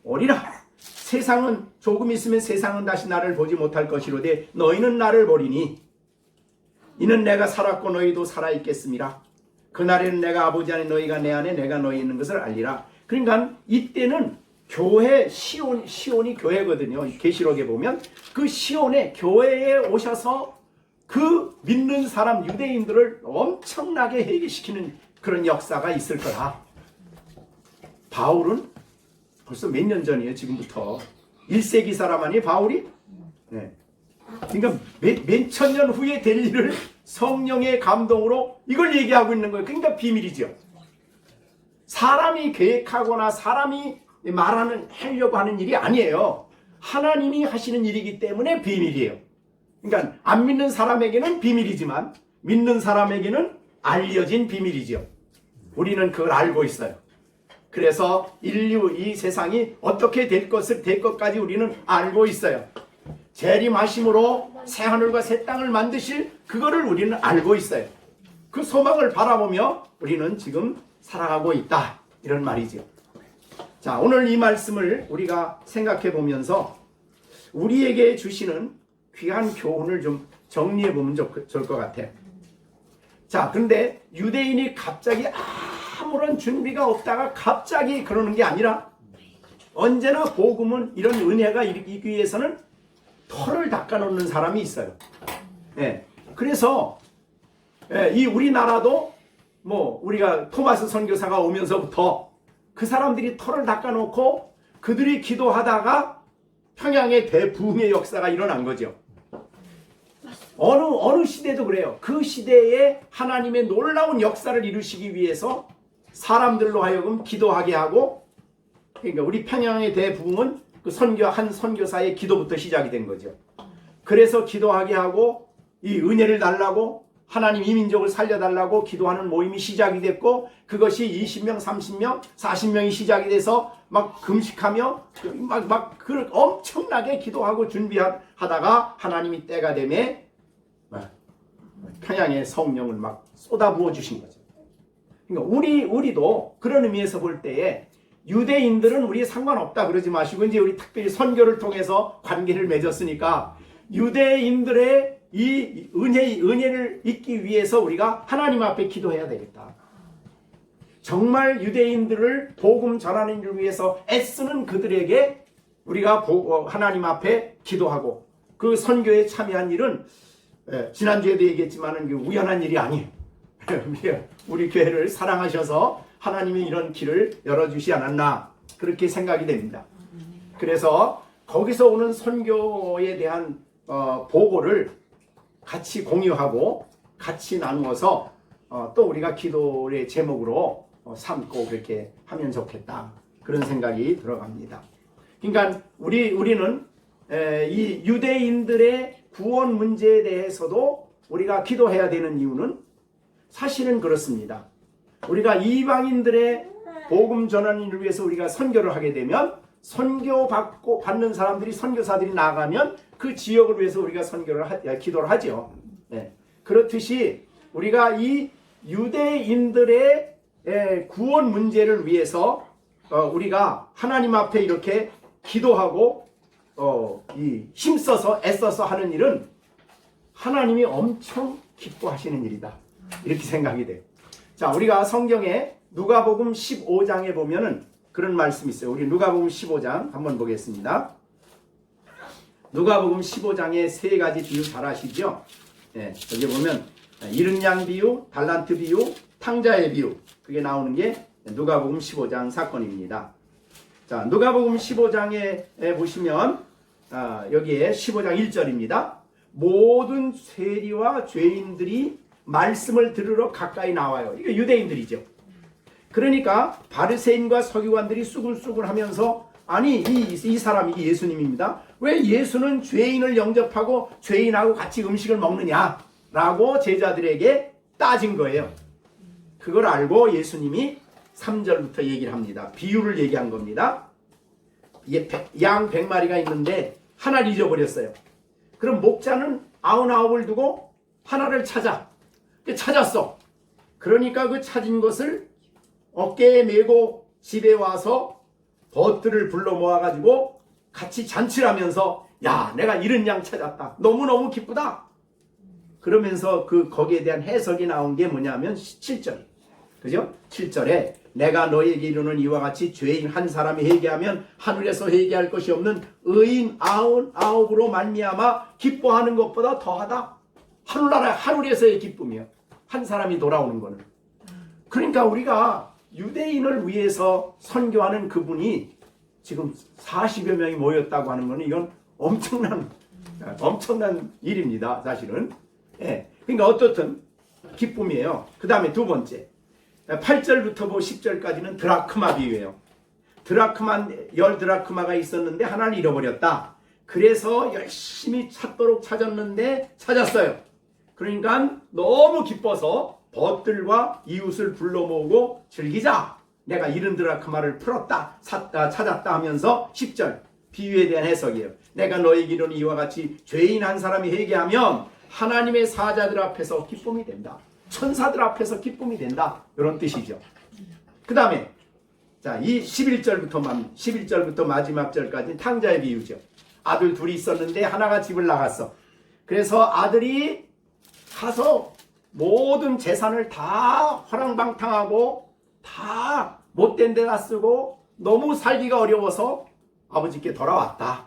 [SPEAKER 1] 오리라. 세상은 조금 있으면 세상은 다시 나를 보지 못할 것이로되 너희는 나를 보리니 이는 내가 살았고 너희도 살아있겠음이라. 그날에는 내가 아버지 안에 너희가 내 안에 내가 너희 있는 것을 알리라. 그러니까 이때는 교회 시온이 교회거든요. 계시록에 보면 그 시온에 교회에 오셔서 그 믿는 사람 유대인들을 엄청나게 회개시키는 그런 역사가 있을 거다. 바울은 벌써 몇 년 전이에요. 지금부터 1세기 사람 아니에요 바울이? 네. 그러니까 몇 천 년 후에 될 일을 성령의 감동으로 이걸 얘기하고 있는 거예요. 그러니까 비밀이죠. 사람이 계획하거나 사람이 하려고 하는 일이 아니에요. 하나님이 하시는 일이기 때문에 비밀이에요. 그러니까 안 믿는 사람에게는 비밀이지만 믿는 사람에게는 알려진 비밀이죠. 우리는 그걸 알고 있어요. 그래서 이 세상이 어떻게 될 것까지 우리는 알고 있어요. 재림하심으로 새 하늘과 새 땅을 만드실 그거를 우리는 알고 있어요. 그 소망을 바라보며 우리는 지금 살아가고 있다 이런 말이죠. 자, 오늘 이 말씀을 우리가 생각해 보면서 우리에게 주시는 귀한 교훈을 좀 정리해 보면 좋을 것 같아요. 자, 근데 유대인이 갑자기 아무런 준비가 없다가 갑자기 그러는 게 아니라 언제나 복음은 이런 은혜가 일으키기 위해서는 털을 닦아놓는 사람이 있어요. 예. 그래서 이 우리나라도 우리가 토마스 선교사가 오면서부터 그 사람들이 털을 닦아놓고 그들이 기도하다가 평양의 대부흥의 역사가 일어난 거죠. 어느 시대도 그래요. 그 시대에 하나님의 놀라운 역사를 이루시기 위해서 사람들로 하여금 기도하게 하고, 그러니까 우리 평양의 대부흥은 그 한 선교사의 기도부터 시작이 된 거죠. 그래서 기도하게 하고 이 은혜를 달라고 하나님 이 민족을 살려달라고 기도하는 모임이 시작이 됐고, 그것이 20명, 30명, 40명이 시작이 돼서 막 금식하며 막 엄청나게 기도하고 준비하다가 하나님이 때가 되매 평양의 성령을 막 쏟아부어 주신 거죠. 그러니까 우리도 그런 의미에서 볼 때에 유대인들은 우리에 상관없다 그러지 마시고, 이제 우리 특별히 선교를 통해서 관계를 맺었으니까 유대인들의 이 은혜를 잊기 위해서 우리가 하나님 앞에 기도해야 되겠다. 정말 유대인들을 복음 전하는 일을 위해서 애쓰는 그들에게 우리가 하나님 앞에 기도하고, 그 선교에 참여한 일은 지난주에도 얘기했지만 우연한 일이 아니에요. 우리 교회를 사랑하셔서 하나님이 이런 길을 열어주시 않았나 그렇게 생각이 됩니다. 그래서 거기서 오는 선교에 대한 보고를 같이 공유하고 같이 나누어서 또 우리가 기도의 제목으로 삼고 그렇게 하면 좋겠다 그런 생각이 들어갑니다. 그러니까 우리는 이 유대인들의 구원 문제에 대해서도 우리가 기도해야 되는 이유는 사실은 그렇습니다. 우리가 이방인들의 복음 전환을 위해서 우리가 선교를 하게 되면 받는 사람들이 선교사들이 나가면 그 지역을 위해서 우리가 기도를 하죠. 네. 그렇듯이 우리가 이 유대인들의 구원 문제를 위해서 우리가 하나님 앞에 이렇게 기도하고 힘써서 애써서 하는 일은 하나님이 엄청 기뻐하시는 일이다. 이렇게 생각이 돼요. 자, 우리가 성경에 누가복음 15장에 보면은 그런 말씀이 있어요. 우리 누가복음 15장 한번 보겠습니다. 누가복음 15장에 세 가지 비유 잘 아시죠? 네, 여기 보면 잃은 양 비유, 달란트 비유, 탕자의 비유, 그게 나오는 게 누가복음 15장 사건입니다. 자, 누가복음 15장에 보시면 여기에 15장 1절입니다. 모든 세리와 죄인들이 말씀을 들으러 가까이 나와요. 이게 유대인들이죠. 그러니까 바리새인과 서기관들이 쑥을쑥을 하면서 아니 이 사람이 예수님입니다. 왜 예수는 죄인을 영접하고 죄인하고 같이 음식을 먹느냐라고 제자들에게 따진 거예요. 그걸 알고 예수님이 3절부터 얘기를 합니다. 비유를 얘기한 겁니다. 양 100마리가 있는데 하나를 잊어버렸어요. 그럼 목자는 99을 두고 하나를 찾았어. 그러니까 그 찾은 것을 어깨에 메고 집에 와서 벗들을 불러 모아가지고 같이 잔치를 하면서 야, 내가 잃은 양 찾았다. 너무너무 기쁘다. 그러면서 거기에 대한 해석이 나온 게 뭐냐면 7절. 그죠? 7절에 내가 너에게 이르는 이와 같이 죄인 한 사람이 회개하면 하늘에서 회개할 것이 없는 의인 99으로 말미암아 기뻐하는 것보다 더하다. 하늘에서의 기쁨이요. 한 사람이 돌아오는 거는. 그러니까 우리가 유대인을 위해서 선교하는 그분이 지금 40여 명이 모였다고 하는 거는 이건 엄청난 일입니다. 사실은. 예. 그러니까 어떻든 기쁨이에요. 그 다음에 두 번째. 8절부터 10절까지는 드라크마 비유예요. 10드라크마가 있었는데 하나를 잃어버렸다. 그래서 열심히 찾도록 찾았는데 찾았어요. 그러니까 너무 기뻐서 벗들과 이웃을 불러 모으고 즐기자. 내가 잃은 드라크마를 풀었다, 찾았다 하면서 10절 비유에 대한 해석이에요. 내가 너에게 이르는 이와 같이 죄인 한 사람이 회개하면 하나님의 사자들 앞에서 기쁨이 된다. 천사들 앞에서 기쁨이 된다. 이런 뜻이죠. 그 다음에 자, 이 11절부터 마지막 절까지 탕자의 비유죠. 아들 둘이 있었는데 하나가 집을 나갔어. 그래서 아들이 가서 모든 재산을 다 허랑방탕하고 다 못된 데다 쓰고 너무 살기가 어려워서 아버지께 돌아왔다.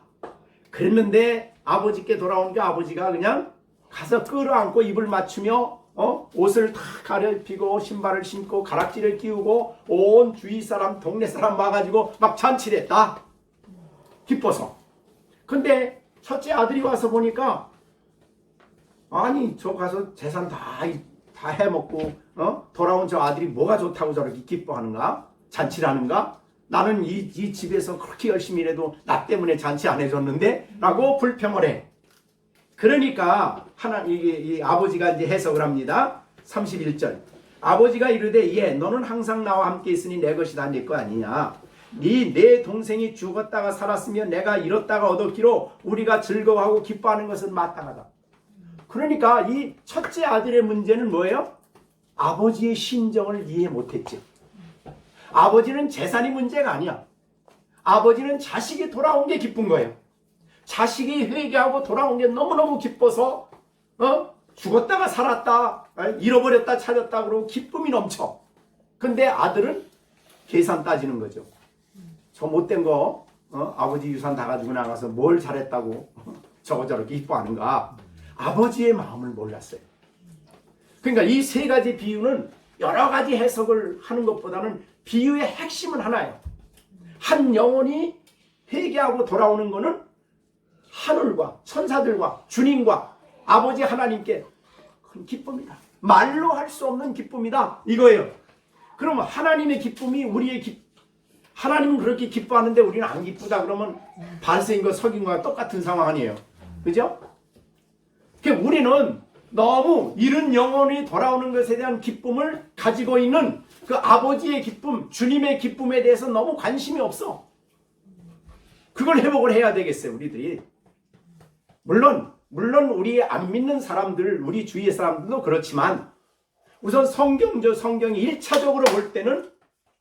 [SPEAKER 1] 그랬는데 아버지께 돌아온 게 아버지가 그냥 가서 끌어안고 입을 맞추며 옷을 다 가려입히고 신발을 신고 가락지를 끼우고 온 주위 사람 동네 사람 와가지고 막 잔치를 했다. 기뻐서. 근데 첫째 아들이 와서 보니까 아니 저 가서 재산 다 해먹고 돌아온 저 아들이 뭐가 좋다고 저렇게 기뻐하는가? 잔치를 하는가? 나는 이 집에서 그렇게 열심히 일해도 나 때문에 잔치 안 해줬는데? 라고 불평을 해. 그러니까 이 아버지가 이제 해석을 합니다. 31절. 아버지가 이르되 너는 항상 나와 함께 있으니 내 것이다. 내 거 아니냐. 내 동생이 죽었다가 살았으면 내가 잃었다가 얻었기로 우리가 즐거워하고 기뻐하는 것은 마땅하다. 그러니까 이 첫째 아들의 문제는 뭐예요? 아버지의 심정을 이해 못했지. 아버지는 재산이 문제가 아니야. 아버지는 자식이 돌아온 게 기쁜 거예요. 자식이 회개하고 돌아온 게 너무너무 기뻐서 죽었다가 살았다, 잃어버렸다 찾았다 그러고 기쁨이 넘쳐. 근데 아들은 계산 따지는 거죠. 저 못된 거 아버지 유산 다 가지고 나가서 뭘 잘했다고 저렇게 기뻐하는가. 아버지의 마음을 몰랐어요. 그러니까 이 세 가지 비유는 여러 가지 해석을 하는 것보다는 비유의 핵심은 하나예요. 한 영혼이 회개하고 돌아오는 것은 하늘과 천사들과 주님과 아버지 하나님께 큰 기쁨이다. 말로 할 수 없는 기쁨이다. 이거예요. 그러면 하나님의 기쁨이 하나님은 그렇게 기뻐하는데 우리는 안 기쁘다 그러면 바리새인과 서기관과 똑같은 상황 아니에요. 그죠? 그러니까 우리는 너무 잃은 영혼이 돌아오는 것에 대한 기쁨을 가지고 있는 그 아버지의 기쁨, 주님의 기쁨에 대해서 너무 관심이 없어. 그걸 회복을 해야 되겠어요, 우리들이. 물론 우리 안 믿는 사람들, 우리 주위의 사람들도 그렇지만 우선 성경이 1차적으로 볼 때는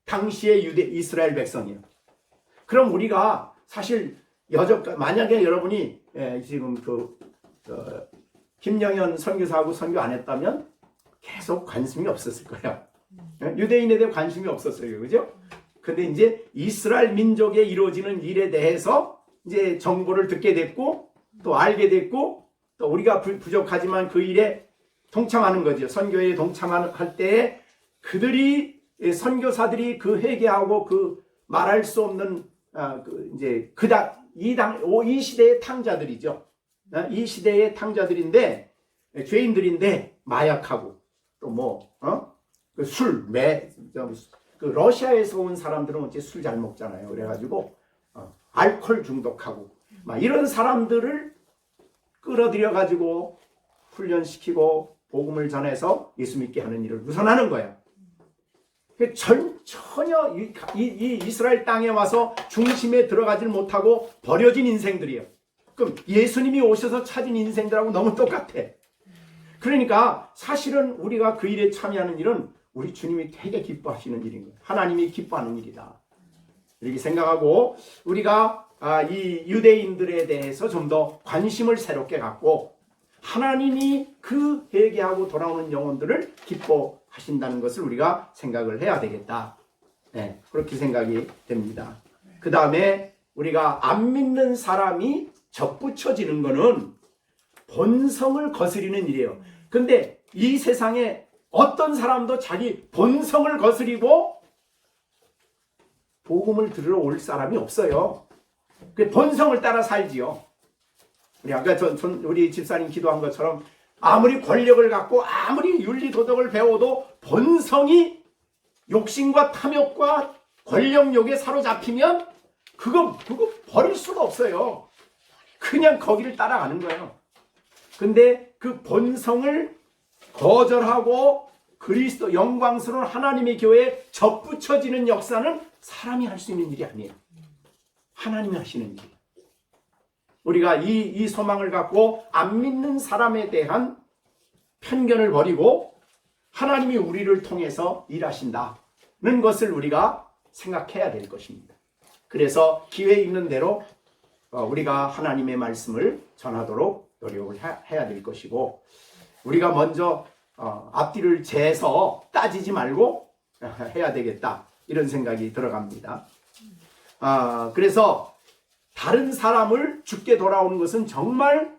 [SPEAKER 1] 당시의 이스라엘 백성이에요. 그럼 우리가 사실 만약에 여러분이 지금 김영현 선교사하고 선교 안 했다면 계속 관심이 없었을 거예요. 유대인에 대해 관심이 없었어요. 그죠? 근데 이제 이스라엘 민족에 이루어지는 일에 대해서 이제 정보를 듣게 됐고, 또 알게 됐고, 또 우리가 부족하지만 그 일에 동참하는 거죠. 선교에 동참할 때에 그들이, 선교사들이 그 회개하고 그 말할 수 없는, 이 시대의 탕자들이죠. 이 시대의 탕자들인데, 죄인들인데, 마약하고, 또 그 러시아에서 온 사람들은 어째 술 잘 먹잖아요. 그래가지고 알코올 중독하고 막 이런 사람들을 끌어들여가지고 훈련시키고 복음을 전해서 예수 믿게 하는 일을 우선하는 거예요. 전혀 이 이스라엘 땅에 와서 중심에 들어가질 못하고 버려진 인생들이에요. 그럼 예수님이 오셔서 찾은 인생들하고 너무 똑같아. 그러니까 사실은 우리가 그 일에 참여하는 일은 우리 주님이 되게 기뻐하시는 일인 거예요. 하나님이 기뻐하는 일이다. 이렇게 생각하고 우리가 이 유대인들에 대해서 좀 더 관심을 새롭게 갖고 하나님이 그 회개하고 돌아오는 영혼들을 기뻐하신다는 것을 우리가 생각을 해야 되겠다. 네, 그렇게 생각이 됩니다. 그 다음에 우리가 안 믿는 사람이 접붙여지는 것은 본성을 거스리는 일이에요. 근데 이 세상에 어떤 사람도 자기 본성을 거스리고 복음을 들으러 올 사람이 없어요. 그 본성을 따라 살지요. 우리 아까 우리 집사님 기도한 것처럼 아무리 권력을 갖고 아무리 윤리 도덕을 배워도 본성이 욕심과 탐욕과 권력욕에 사로잡히면 그거 버릴 수가 없어요. 그냥 거기를 따라가는 거예요. 근데 그 본성을 거절하고 그리스도 영광스러운 하나님의 교회에 접붙여지는 역사는 사람이 할 수 있는 일이 아니에요. 하나님이 하시는 일이에요. 우리가 이 소망을 갖고 안 믿는 사람에 대한 편견을 버리고 하나님이 우리를 통해서 일하신다는 것을 우리가 생각해야 될 것입니다. 그래서 기회 있는 대로 우리가 하나님의 말씀을 전하도록 노력을 해야 될 것이고 우리가 먼저 앞뒤를 재서 따지지 말고 해야 되겠다 이런 생각이 들어갑니다. 그래서 다른 사람을 죽게 돌아오는 것은 정말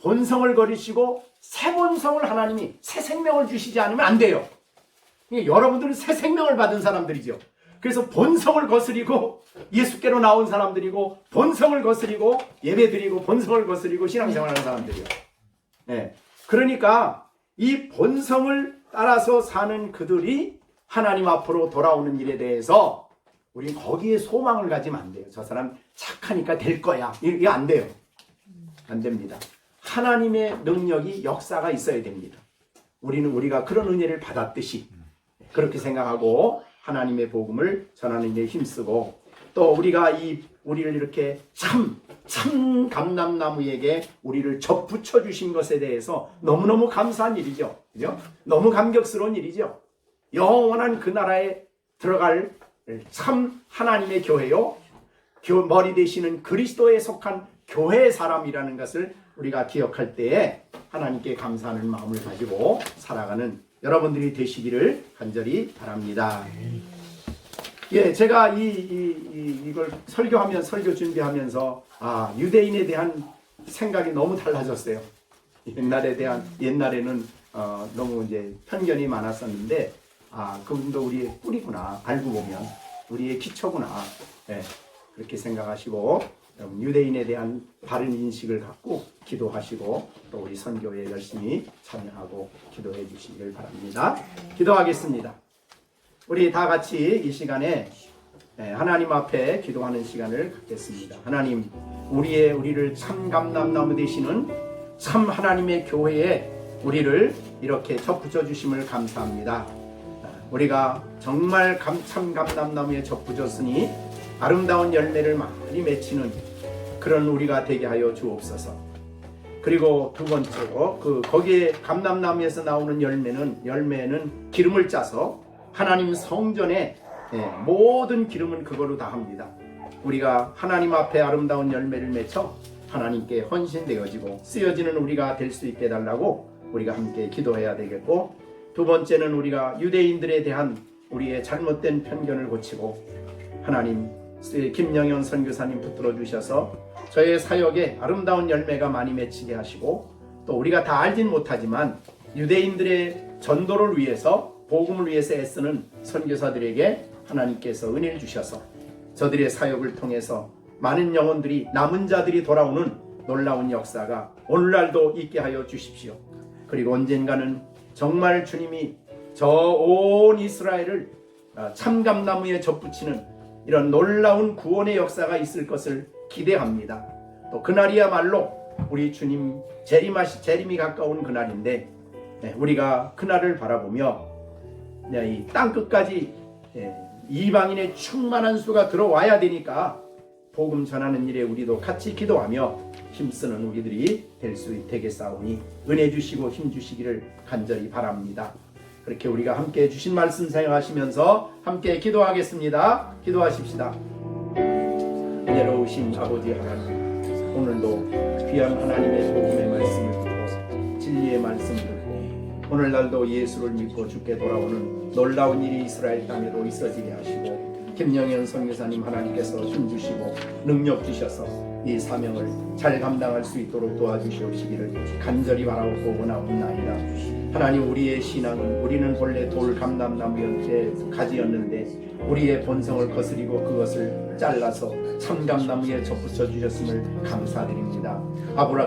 [SPEAKER 1] 본성을 거리시고 새 본성을 하나님이 새 생명을 주시지 않으면 안 돼요. 여러분들은 새 생명을 받은 사람들이죠. 그래서 본성을 거스리고 예수께로 나온 사람들이고 본성을 거스리고 예배드리고 본성을 거스리고 신앙생활하는 사람들이요. 네. 그러니까 이 본성을 따라서 사는 그들이 하나님 앞으로 돌아오는 일에 대해서 우리 거기에 소망을 가지면 안 돼요. 저 사람 착하니까 될 거야. 이게 안 돼요. 안 됩니다. 하나님의 능력이 역사가 있어야 됩니다. 우리가 그런 은혜를 받았듯이 그렇게 생각하고 하나님의 복음을 전하는 데 힘쓰고 또 우리가 우리를 이렇게 참 감람나무에게 우리를 접붙여 주신 것에 대해서 너무너무 감사한 일이죠. 그죠? 너무 감격스러운 일이죠. 영원한 그 나라에 들어갈 참 하나님의 교회요. 머리 되시는 그리스도에 속한 교회의 사람이라는 것을 우리가 기억할 때에 하나님께 감사하는 마음을 가지고 살아가는 여러분들이 되시기를 간절히 바랍니다. 예, 제가 이걸 설교 준비하면서 유대인에 대한 생각이 너무 달라졌어요. 옛날에는 너무 이제 편견이 많았었는데 그분도 우리의 뿌리구나 알고 보면 우리의 기초구나 그렇게 생각하시고 유대인에 대한 바른 인식을 갖고 기도하시고 또 우리 선교에 열심히 참여하고 기도해 주시길 바랍니다. 기도하겠습니다. 우리 다 같이 이 시간에 하나님 앞에 기도하는 시간을 갖겠습니다. 하나님, 우리를 참 감람나무 되시는 참 하나님의 교회에 우리를 이렇게 접붙여 주심을 감사합니다. 우리가 정말 참 감람나무에 접붙였으니 아름다운 열매를 많이 맺히는 그런 우리가 되게 하여 주옵소서. 그리고 두 번째로 거기에 감람나무에서 나오는 열매는 기름을 짜서 하나님 성전에 모든 기름은 그거로 다 합니다. 우리가 하나님 앞에 아름다운 열매를 맺혀 하나님께 헌신되어지고 쓰여지는 우리가 될 수 있게 해달라고 우리가 함께 기도해야 되겠고, 두 번째는 우리가 유대인들에 대한 우리의 잘못된 편견을 고치고 하나님 김영현 선교사님 붙들어 주셔서 저의 사역에 아름다운 열매가 많이 맺히게 하시고, 또 우리가 다 알진 못하지만 유대인들의 전도를 위해서 복음을 위해서 애쓰는 선교사들에게 하나님께서 은혜를 주셔서 저들의 사역을 통해서 많은 영혼들이, 남은 자들이 돌아오는 놀라운 역사가 오늘날도 있게 하여 주십시오. 그리고 언젠가는 정말 주님이 저 온 이스라엘을 참감나무에 접붙이는 이런 놀라운 구원의 역사가 있을 것을 기대합니다. 또 그날이야말로 우리 주님 재림이 가까운 그날인데, 우리가 그날을 바라보며 이 땅끝까지 이방인의 충만한 수가 들어와야 되니까 복음 전하는 일에 우리도 같이 기도하며 힘쓰는 우리들이 될 수 되겠사오니 은혜 주시고 힘 주시기를 간절히 바랍니다. 그렇게 우리가 함께 주신 말씀 사용하시면서 함께 기도하겠습니다. 기도하십시다. 은혜로우신 아버지 하나님, 오늘도 귀한 하나님의 복음의 말씀을 듣고 진리의 말씀을 듣고 오늘날도 예수를 믿고 주께 돌아오는 놀라운 일이 이스라엘 땅에도 있어지게 하시고, 김영현 선교사님 하나님께서 힘 주시고 능력 주셔서 이 사명을 잘 감당할 수 있도록 도와주시옵시기를 간절히 바라고 원하옵나이다. 하나님, 우리의 신앙은, 우리는 본래 돌 감람나무의 가지였는데 우리의 본성을 거스리고 그것을 잘라서 참감나무에 접붙여 주셨음을 감사드립니다.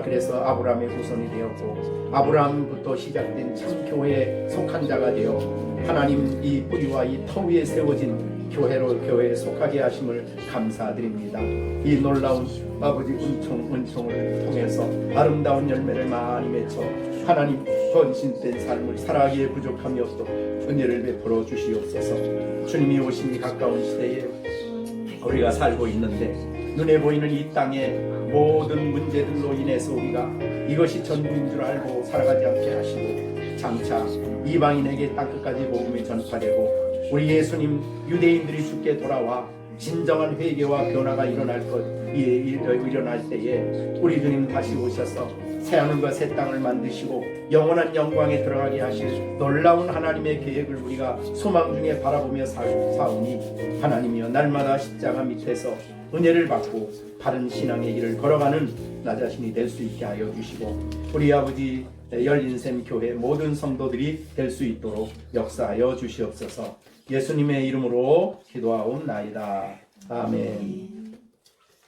[SPEAKER 1] 그래서 아브라함의 후손이 되었고 아브라함부터 시작된 참교회에 속한 자가 되어 하나님 이 뿌리와 이 터 위에 세워진 교회에 속하게 하심을 감사드립니다. 이 놀라운 아버지 은총을 통해서 아름다운 열매를 많이 맺혀 하나님 헌신된 삶을 살아가기에 부족함이 없도록 은혜를 베풀어 주시옵소서. 주님이 오심이 가까운 시대에 우리가 살고 있는데 눈에 보이는 이 땅의 모든 문제들로 인해서 우리가 이것이 전부인 줄 알고 살아가지 않게 하시고, 장차 이방인에게 땅끝까지 복음이 전파되고 우리 예수님 유대인들이 주께 돌아와 진정한 회개와 변화가 일어날 때에 우리 주님 다시 오셔서 새하늘과 새 땅을 만드시고 영원한 영광에 들어가게 하실 놀라운 하나님의 계획을 우리가 소망 중에 바라보며 사오니, 하나님이여 날마다 십자가 밑에서 은혜를 받고 바른 신앙의 길을 걸어가는 나 자신이 될 수 있게 하여 주시고, 우리 아버지 열린샘 교회 모든 성도들이 될 수 있도록 역사하여 주시옵소서. 예수님의 이름으로 기도하옵나이다. 아멘.